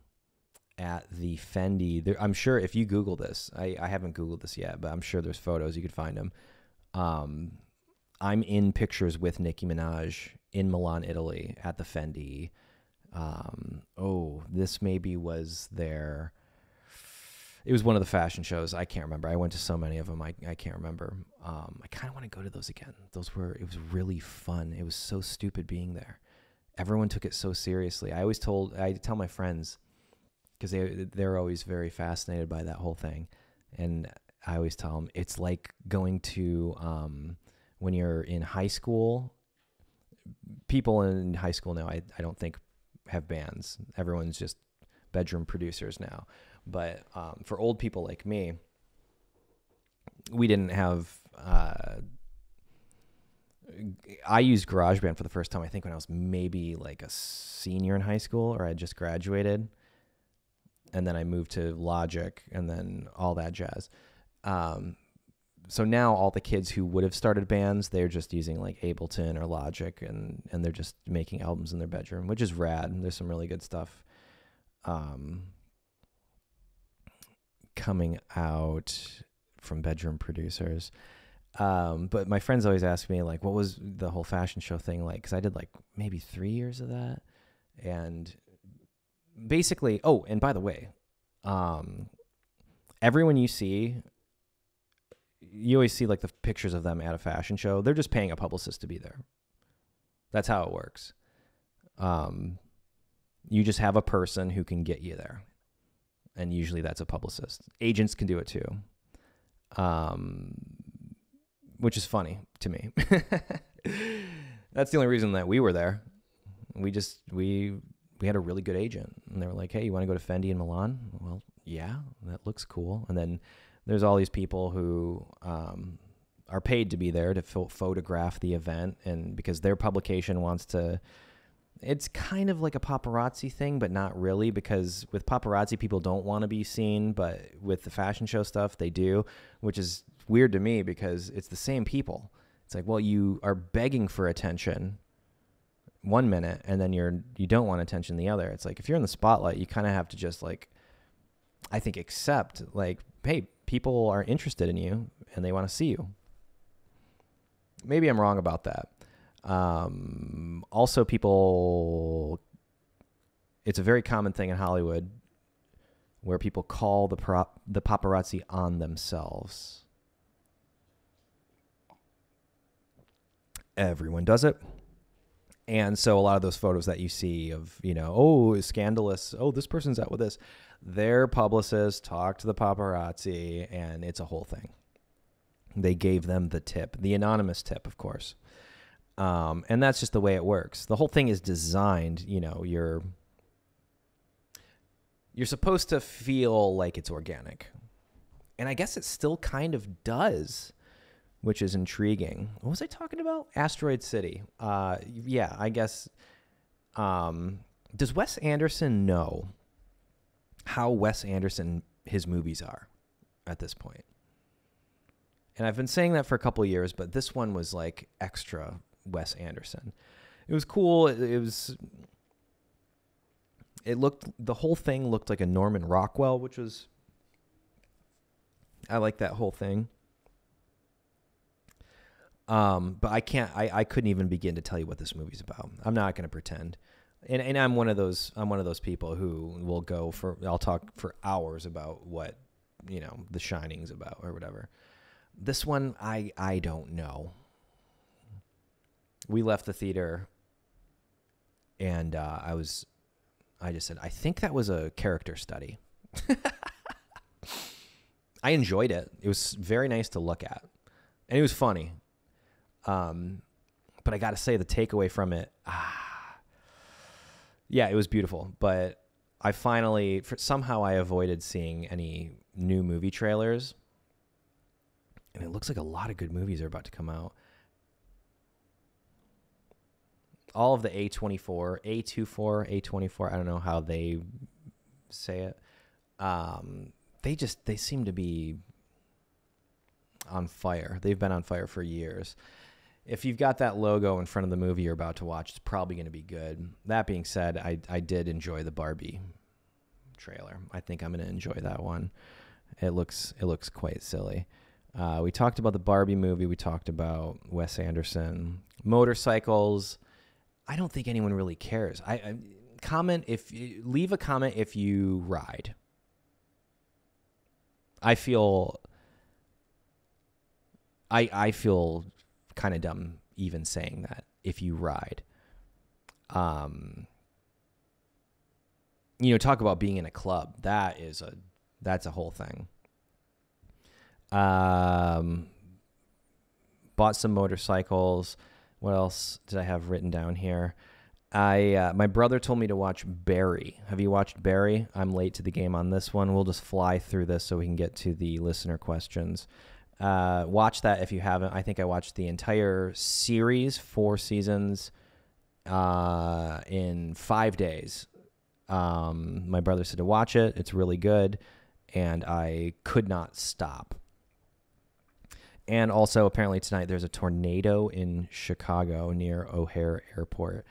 at the Fendi. I'm sure if you Google this, I haven't Googled this yet, but I'm sure there's photos. You could find them. I'm in pictures with Nicki Minaj in Milan, Italy at the Fendi. This maybe was it was one of the fashion shows. I can't remember. I went to so many of them. I can't remember. I kind of want to go to those again. It was really fun. It was so stupid being there. Everyone took it so seriously. I tell my friends, because they're always very fascinated by that whole thing. And I always tell them, it's like going to, when you're in high school, people in high school now, I don't think have bands. Everyone's just bedroom producers now. But for old people like me, we didn't have. I used GarageBand for the first time, I think, when I was maybe like a senior in high school, or I had just graduated. And then I moved to Logic and then all that jazz. So now all the kids who would have started bands, they're just using like Ableton or Logic, and they're just making albums in their bedroom, which is rad. There's some really good stuff coming out from bedroom producers. But my friends always ask me, like, what was the whole fashion show thing like? Because I did like maybe 3 years of that. And basically, oh, and by the way, everyone you see, you always see like the pictures of them at a fashion show. They're just paying a publicist to be there. That's how it works. You just have a person who can get you there. And usually that's a publicist. Agents can do it too. Which is funny to me. That's the only reason that we were there. We had a really good agent, and they were like, hey, you want to go to Fendi in Milan? Well, yeah, that looks cool. And then there's all these people who are paid to be there to photograph the event, and because their publication wants to, it's kind of like a paparazzi thing, but not really, because with paparazzi, people don't want to be seen, but with the fashion show stuff, they do, which is weird to me because it's the same people. It's like, well, you are begging for attention 1 minute, and then you don't want attention the other. It's like, if you're in the spotlight, you kind of have to just like, I think, accept like, hey, people are interested in you and they want to see you. Maybe I'm wrong about that. Also, people, it's a very common thing in Hollywood where people call the paparazzi on themselves. Everyone does it. And so a lot of those photos that you see of, oh, it's scandalous. Oh, this person's out with this. Their publicist talked to the paparazzi, and it's a whole thing. They gave them the tip, the anonymous tip, of course. And that's just the way it works. The whole thing is designed, you're supposed to feel like it's organic. And I guess it still kind of does, which is intriguing. What was I talking about? Asteroid City. Yeah, I guess. Does Wes Anderson know how Wes Anderson, his movies are at this point? And I've been saying that for a couple of years, but this one was like extra Wes Anderson. It was cool. The whole thing looked like a Norman Rockwell, which was, I like that whole thing. But I couldn't even begin to tell you what this movie's about. I'm not going to pretend. And I'm one of those people who will I'll talk for hours about what, The Shining's about or whatever. This one, I don't know. We left the theater and, I just said, I think that was a character study. I enjoyed it. It was very nice to look at, and it was funny. But I got to say, the takeaway from it, yeah, it was beautiful. But I somehow I avoided seeing any new movie trailers. And it looks like a lot of good movies are about to come out. All of the A24, I don't know how they say it. They seem to be on fire. They've been on fire for years. If you've got that logo in front of the movie you're about to watch, it's probably going to be good. That being said, I did enjoy the Barbie trailer. I think I'm going to enjoy that one. It looks quite silly. We talked about the Barbie movie. We talked about Wes Anderson. Motorcycles. I don't think anyone really cares. Leave a comment if you ride. I feel kind of dumb even saying that, if you ride. Talk about being in a club. That's a whole thing. Bought some motorcycles. What else did I have written down here? My brother told me to watch Barry. Have you watched Barry? I'm late to the game on this one. We'll just fly through this so we can get to the listener questions. Watch that if you haven't. I think I watched the entire series, 4 seasons, in 5 days. My brother said to watch it. It's really good, and I could not stop. And also, apparently tonight there's a tornado in Chicago near O'Hare Airport.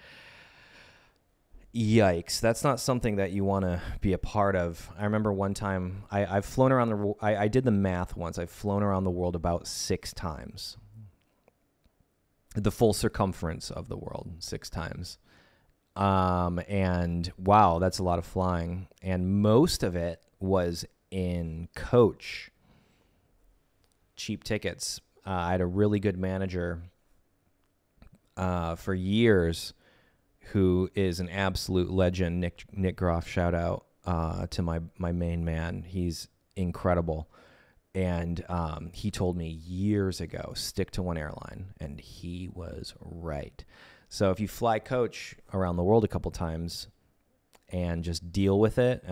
Yikes. That's not something that you want to be a part of. I remember one time, I've flown around I did the math once. I've flown around the world about 6 times. The full circumference of the world, 6 times. And wow, that's a lot of flying. And most of it was in coach. Cheap tickets. I had a really good manager for years who is an absolute legend. Nick Groff, shout out to my main man. He's incredible. And he told me years ago, stick to one airline. And he was right. So if you fly coach around the world a couple times and just deal with it,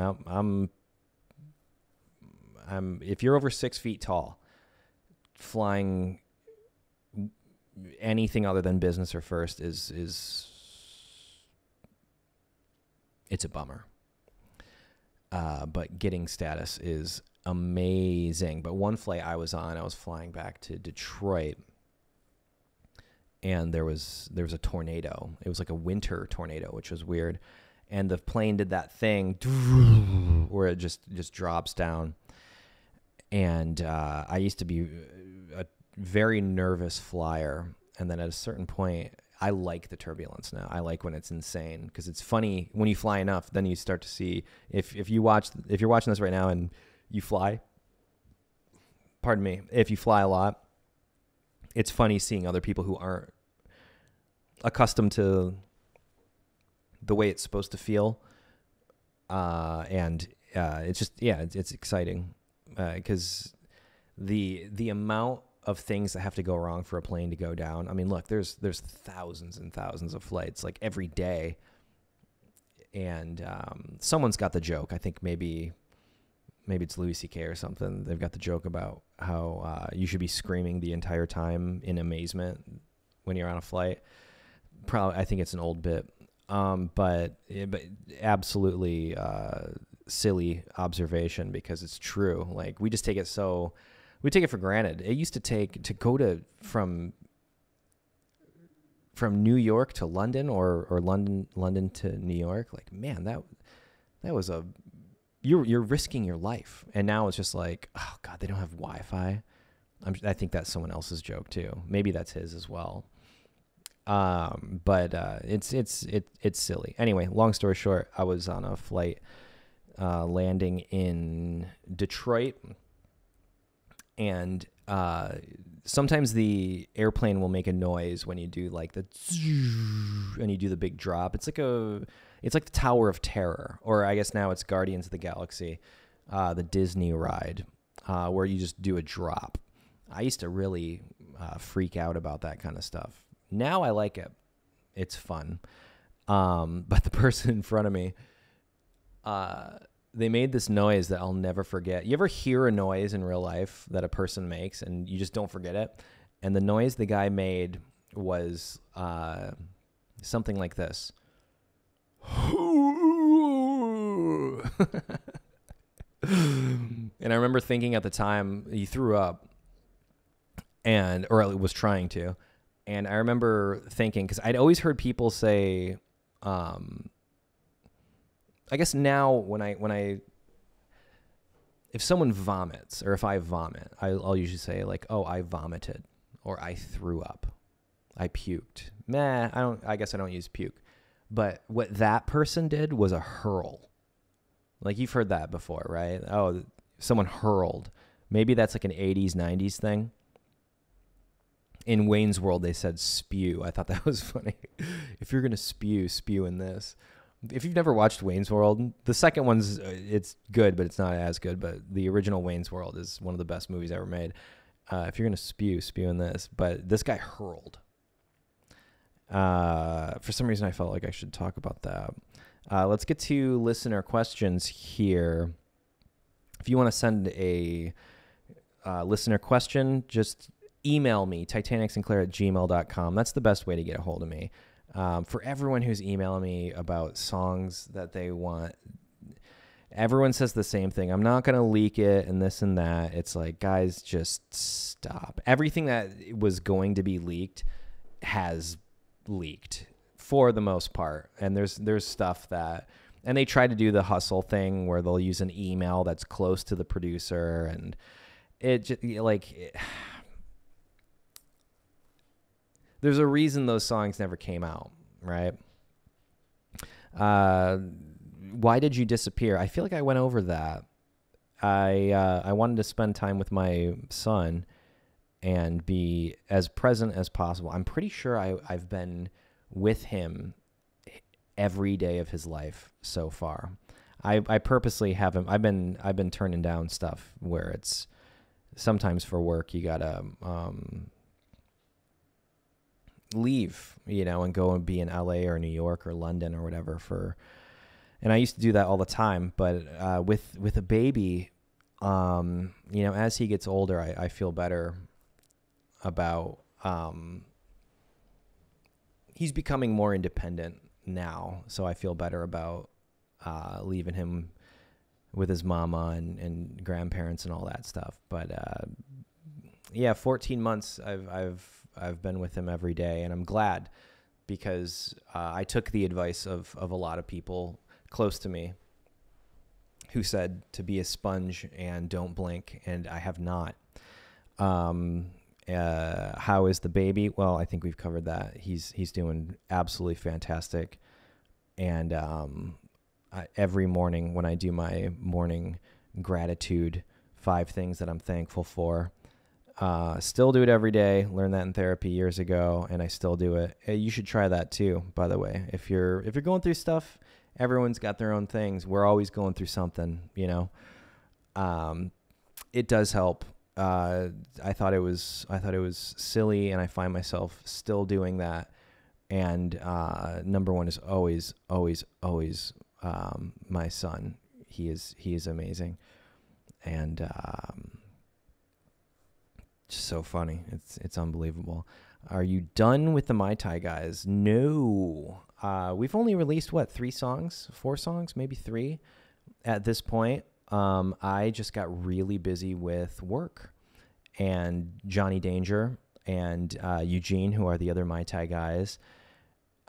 if you're over 6 feet tall, flying anything other than business or first is it's a bummer. But getting status is amazing. But one flight I was flying back to Detroit, and there was a tornado. It was like a winter tornado, which was weird. And the plane did that thing where it just drops down. And I used to be a very nervous flyer. And then at a certain point, I like the turbulence now. I like when it's insane, because it's funny when you fly enough. Then you start to see if you're watching this right now and you fly. Pardon me. If you fly a lot, it's funny seeing other people who aren't accustomed to the way it's supposed to feel, and it's just it's exciting because the amount of things that have to go wrong for a plane to go down. I mean, look, there's thousands and thousands of flights like every day, and someone's got the joke. I think maybe it's Louis C.K. or something. They've got the joke about how you should be screaming the entire time in amazement when you're on a flight. Probably, I think it's an old bit, but absolutely silly observation, because it's true. Like, we just take it for granted. It used to take to go from New York to London or London to New York. Like, man, that was you're risking your life. And now it's just like, oh God, they don't have Wi-Fi. I think that's someone else's joke too. Maybe that's his as well. But it's silly. Anyway, long story short, I was on a flight landing in Detroit, and sometimes the airplane will make a noise when you do like and you do the big drop. It's like the Tower of Terror, or I guess now it's Guardians of the Galaxy, the Disney ride, where you just do a drop. I used to really freak out about that kind of stuff. Now I like it. It's fun. But the person in front of me, they made this noise that I'll never forget. You ever hear a noise in real life that a person makes and you just don't forget it? And the noise the guy made was something like this. And I remember thinking at the time, he threw up, or was trying to. And I remember thinking, because I'd always heard people say, I guess now if someone vomits, or if I vomit, I'll usually say like, oh, I vomited, or I threw up, I puked. I guess I don't use puke. But what that person did was a hurl. Like, you've heard that before, right? Oh, someone hurled. Maybe that's like an 80s, 90s thing. In Wayne's World, they said spew. I thought that was funny. If you're going to spew in this. If you've never watched Wayne's World, the second one's, it's good, but it's not as good. But the original Wayne's World is one of the best movies ever made. If you're going to spew in this. But this guy hurled. For some reason, I felt like I should talk about that. Let's get to listener questions here. If you want to send a listener question, just email me, titaniksinclair@gmail.com. That's the best way to get a hold of me. For everyone who's emailing me about songs that they want, everyone says the same thing. I'm not going to leak it and this and that. It's like, guys, just stop. Everything that was going to be leaked has leaked for the most part. And there's stuff that, and they try to do the hustle thing where they'll use an email that's close to the producer, and it just there's a reason those songs never came out, right? Why did you disappear? I feel like I went over that. I wanted to spend time with my son and be as present as possible. I'm pretty sure I've been with him every day of his life so far. I purposely haven't. I've been turning down stuff where it's sometimes for work. You gotta leave, and go and be in LA or New York or London or whatever and I used to do that all the time. But with a baby, as he gets older, I feel better about he's becoming more independent now, so I feel better about leaving him with his mama and grandparents and all that stuff. But 14 months I've been with him every day, and I'm glad, because I took the advice of a lot of people close to me who said to be a sponge and don't blink, and I have not. How is the baby? Well, I think we've covered that. He's doing absolutely fantastic. And every morning when I do my morning gratitude, 5 things that I'm thankful for, still do it every day. Learned that in therapy years ago, and I still do it. You should try that too, by the way. If you're going through stuff, everyone's got their own things. We're always going through something, it does help. I thought it was silly, and I find myself still doing that. And number one is always my son. He is amazing, and just so funny. It's unbelievable. Are you done with the Mai Tai guys? No. We've only released 3 songs, 4 songs, maybe 3 at this point. I just got really busy with work, and Johnny Danger and Eugene, who are the other Mai Tai guys,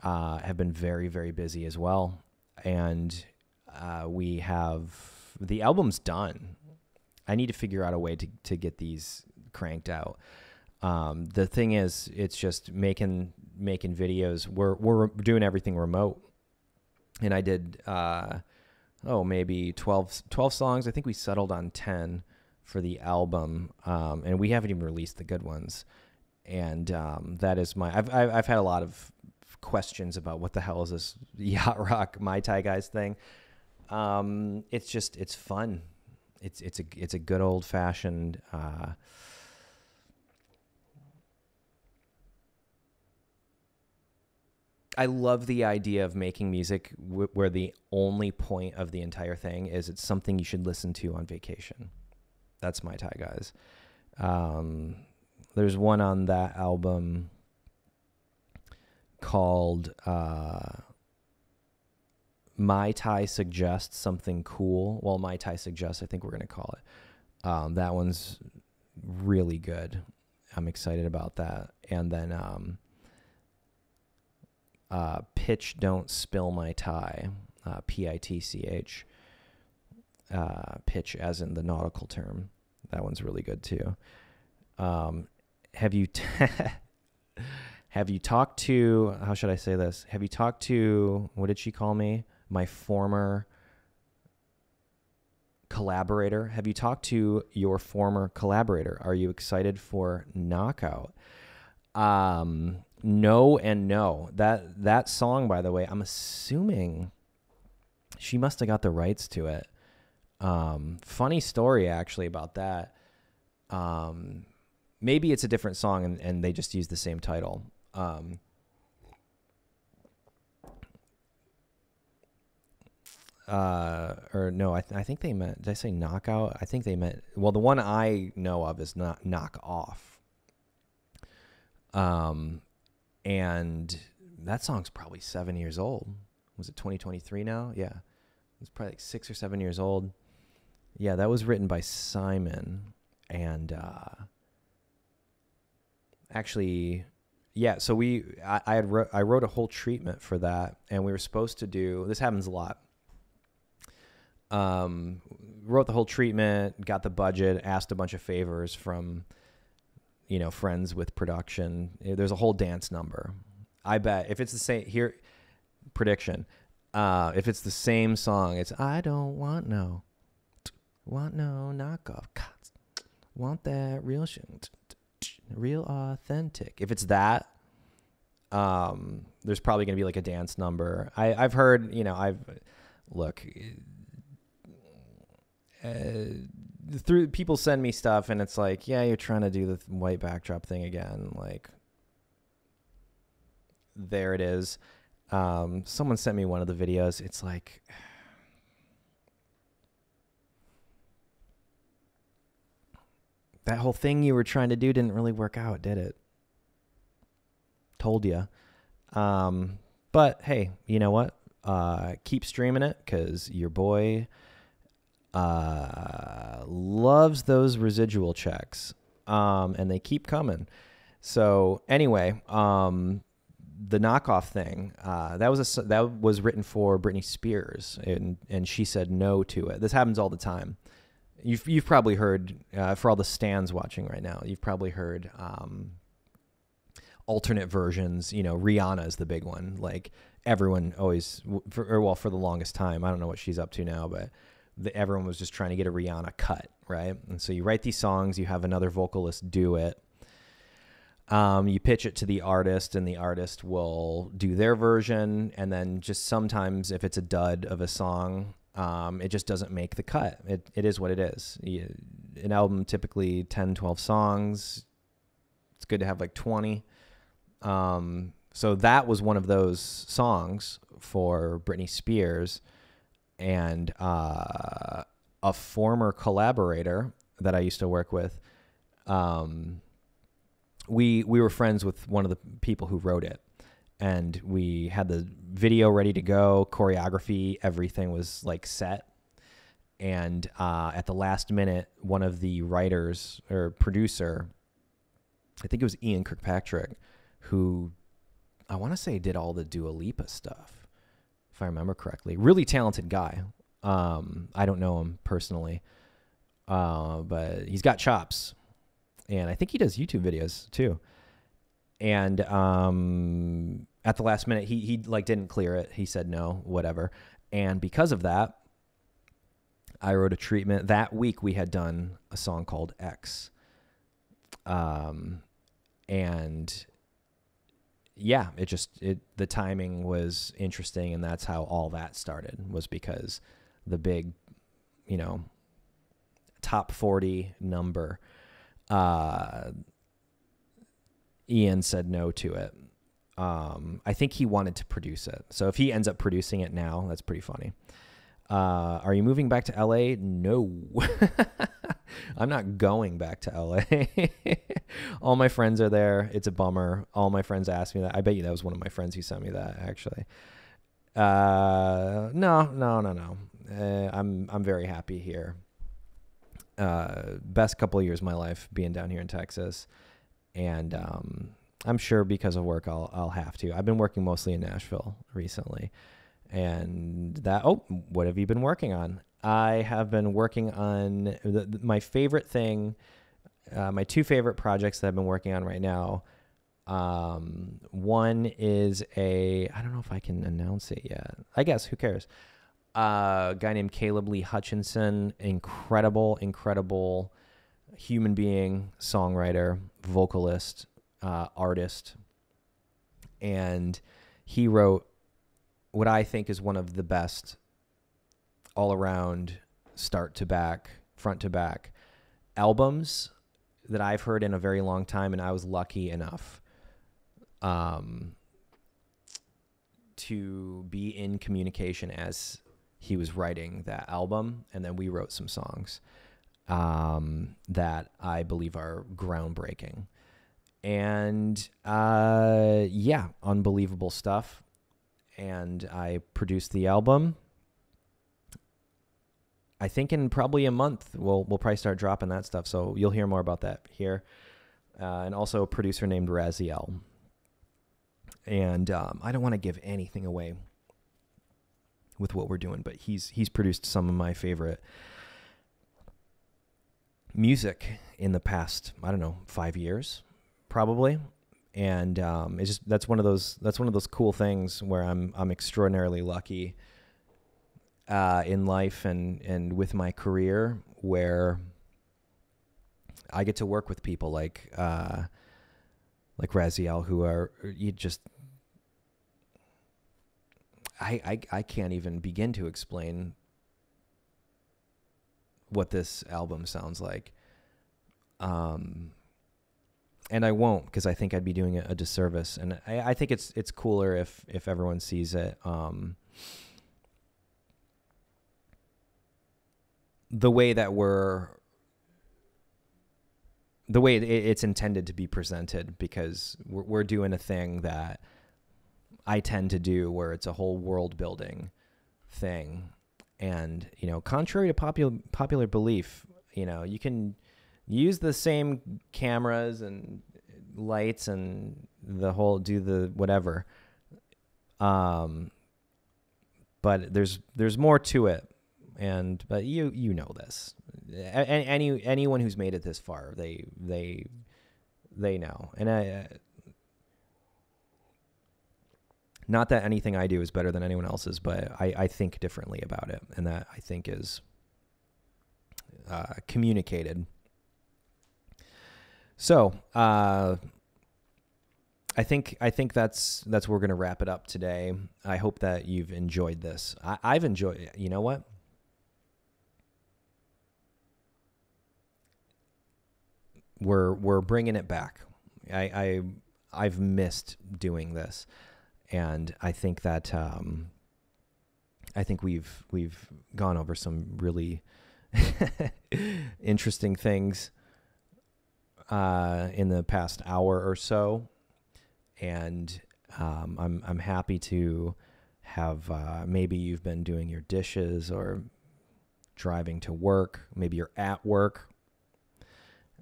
have been very, very busy as well. And we have the album's done. I need to figure out a way to get these cranked out. The thing is, it's just making videos. We're doing everything remote, and I did maybe 12 songs. I think we settled on 10 for the album, and we haven't even released the good ones. And that is I've had a lot of questions about what the hell is this yacht rock Mai Tai guys thing. It's fun. It's a good old fashioned I love the idea of making music where the only point of the entire thing is it's something you should listen to on vacation. That's Mai Tai guys. There's one on that album called Mai Tai Suggests Something Cool. Well, Mai Tai Suggests, I think we're going to call it. That one's really good. I'm excited about that. And then Pitch Don't Spill My Tie, Pitch, pitch as in the nautical term. That one's really good too. Have you talked to, how should I say this? Have you talked to, what did she call me? My former collaborator. Have you talked to your former collaborator? Are you excited for Knockout? No and no. That song, by the way, I'm assuming she must have got the rights to it. Funny story actually about that. Maybe it's a different song and they just use the same title. or no, I think they meant, did I say knockout? I think they meant, well, the one I know of is not knock off. And that song's probably 7 years old. Was it 2023 now? Yeah. It's probably like 6 or 7 years old. Yeah, that was written by Simon. And actually, yeah, so I wrote a whole treatment for that, and we were supposed to do, this happens a lot. Wrote the whole treatment, got the budget, asked a bunch of favors from, friends with production. There's a whole dance number. I bet if it's the same here, prediction. If it's the same song, it's I don't want no knockoff, want that real shit, real authentic. If it's that, there's probably gonna be like a dance number. I've heard, through people send me stuff and it's like, yeah, you're trying to do the white backdrop thing again. Like, there it is. Someone sent me one of the videos. It's like, that whole thing you were trying to do didn't really work out, did it? Told you. But hey, you know what? Keep streaming it, because your boy loves those residual checks, and they keep coming. So anyway, the knockoff thing, that was written for Britney Spears, and she said no to it. This happens all the time. You've probably heard, for all the stans watching right now, you've probably heard alternate versions. Rihanna is the big one. Like, everyone always, for the longest time, I don't know what she's up to now, but everyone was just trying to get a Rihanna cut, right? And so you write these songs, you have another vocalist do it. You pitch it to the artist, and the artist will do their version. And then just sometimes, if it's a dud of a song, it just doesn't make the cut. It is what it is. An album, typically 10, 12 songs. It's good to have like 20. So that was one of those songs for Britney Spears, and a former collaborator that I used to work with, we were friends with one of the people who wrote it, and we had the video ready to go, choreography, everything was like set. And at the last minute, one of the writers or producer, I think it was Ian Kirkpatrick, who I want to say did all the Dua Lipa stuff, if I remember correctly. Really talented guy. I don't know him personally, but he's got chops. And I think he does YouTube videos too. And at the last minute, he like didn't clear it. He said no, whatever. And because of that, I wrote a treatment. That week we had done a song called X. And yeah, the timing was interesting, and that's how all that started, was because the big, top 40 number, Ian said no to it. I think he wanted to produce it. So if he ends up producing it now, that's pretty funny. Are you moving back to LA? No. I'm not going back to LA. All my friends are there. It's a bummer. All my friends asked me that. I bet you that was one of my friends who sent me that, actually. No. I'm very happy here. Best couple of years of my life being down here in Texas. And I'm sure because of work I'll have to. I've been working mostly in Nashville recently. And what have you been working on? I have been working on my favorite thing, my two favorite projects that I've been working on right now. One is I don't know if I can announce it yet. I guess, who cares? A guy named Caleb Lee Hutchinson, incredible human being, songwriter, vocalist, artist. And he wrote what I think is one of the best all-around, start to back, front to back albums that I've heard in a very long time, and I was lucky enough to be in communication as he was writing that album, and then we wrote some songs that I believe are groundbreaking. And yeah, unbelievable stuff. And I produced the album. I think in probably a month we'll probably start dropping that stuff. So you'll hear more about that here. And also a producer named Raziel. And I don't want to give anything away with what we're doing, but he's produced some of my favorite music in the past, I don't know, 5 years, probably. And it's just that's one of those cool things where I'm extraordinarily lucky in life and with my career, where I get to work with people like Raziel, who are I can't even begin to explain what this album sounds like. And I won't, because I think I'd be doing it a disservice. And I think it's cooler if everyone sees it. The way it's intended to be presented, because we're doing a thing that I tend to do, where it's a whole world building thing. And, contrary to popular belief, you can use the same cameras and lights and do the whatever. But there's more to it. But you know this. Anyone who's made it this far, they know. And not that anything I do is better than anyone else's, but I think differently about it, and that I think is communicated. So I think that's where we're gonna wrap it up today. I hope that you've enjoyed this. I've enjoyed it. You know what? We're bringing it back. I've missed doing this, and I think that I think we've gone over some really interesting things in the past hour or so, and I'm happy to have maybe you've been doing your dishes or driving to work, maybe you're at work,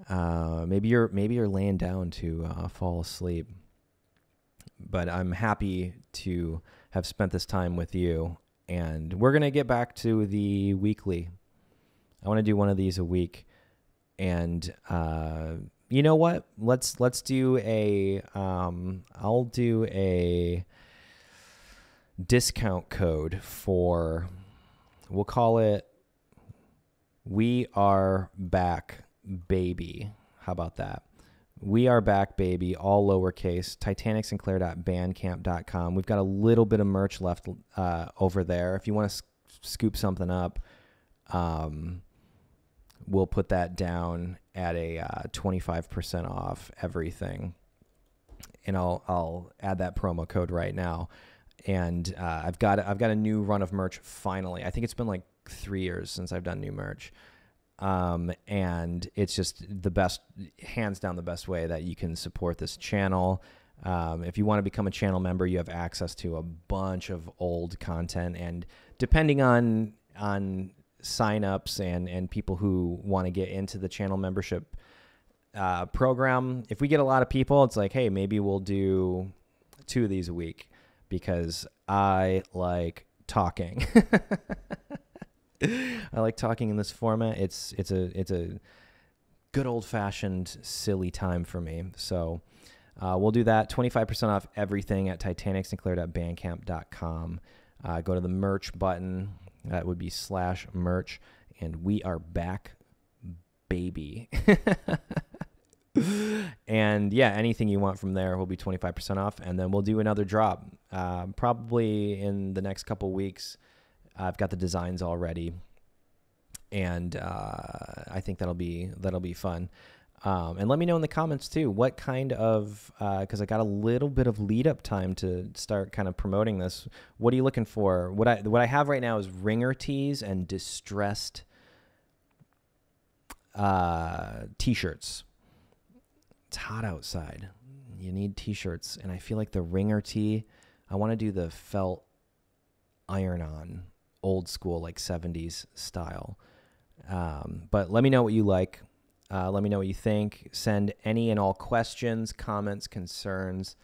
maybe you're laying down to fall asleep. But I'm happy to have spent this time with you, and we're gonna get back to the weekly. I want to do one of these a week. And you know what? Let's do a I'll do a discount code for, we'll call it We Are Back Baby. How about that? We Are Back Baby, all lowercase, titanic.sinclair.bandcamp.com. We've got a little bit of merch left over there. If you want to scoop something up, we'll put that down at a 25% off everything. And I'll add that promo code right now. And I've got a new run of merch finally. I think it's been like 3 years since I've done new merch. And it's just the best, hands down the best way that you can support this channel. If you want to become a channel member, you have access to a bunch of old content, and depending on signups and people who want to get into the channel membership program, if we get a lot of people, it's like, hey, maybe we'll do 2 of these a week, because I like talking. I like talking in this format. It's a good old-fashioned silly time for me. So we'll do that. 25% off everything at titanic.sinclair.bandcamp.com. Go to the merch button. That would be /merch. And We Are Back Baby. And yeah, anything you want from there will be 25% off. And then we'll do another drop probably in the next couple weeks. I've got the designs all ready, and I think that'll be fun. And let me know in the comments too, what kind of, because I got a little bit of lead up time to start kind of promoting this. What are you looking for? What I have right now is ringer tees and distressed t-shirts. It's hot outside. You need t-shirts. And I feel like the ringer tee, I want to do the felt iron-on, old school, like 70s style. But let me know what you like. Let me know what you think. Send any and all questions, comments, concerns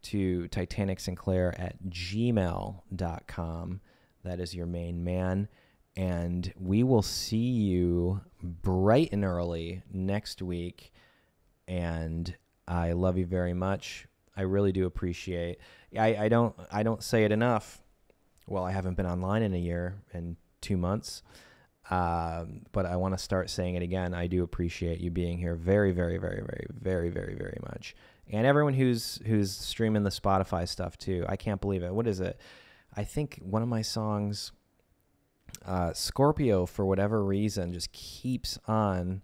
to titanic.sinclair@gmail.com. That is your main man. And we will see you bright and early next week. And I love you very much. I really do appreciate. I don't say it enough. Well, I haven't been online in a year and 2 months. But I want to start saying it again. I do appreciate you being here very, very, very, very, very, very, very much. And everyone who's streaming the Spotify stuff too. I can't believe it. What is it? I think one of my songs, Scorpio, for whatever reason, just keeps on.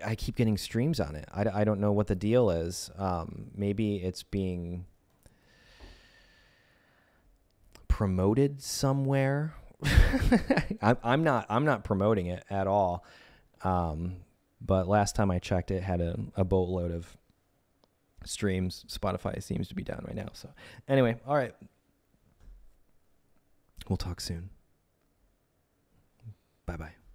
I keep getting streams on it. I don't know what the deal is. Maybe it's being promoted somewhere. I'm not promoting it at all. But last time I checked, it had a boatload of streams. Spotify seems to be down right now. So anyway, all right. We'll talk soon. Bye-bye.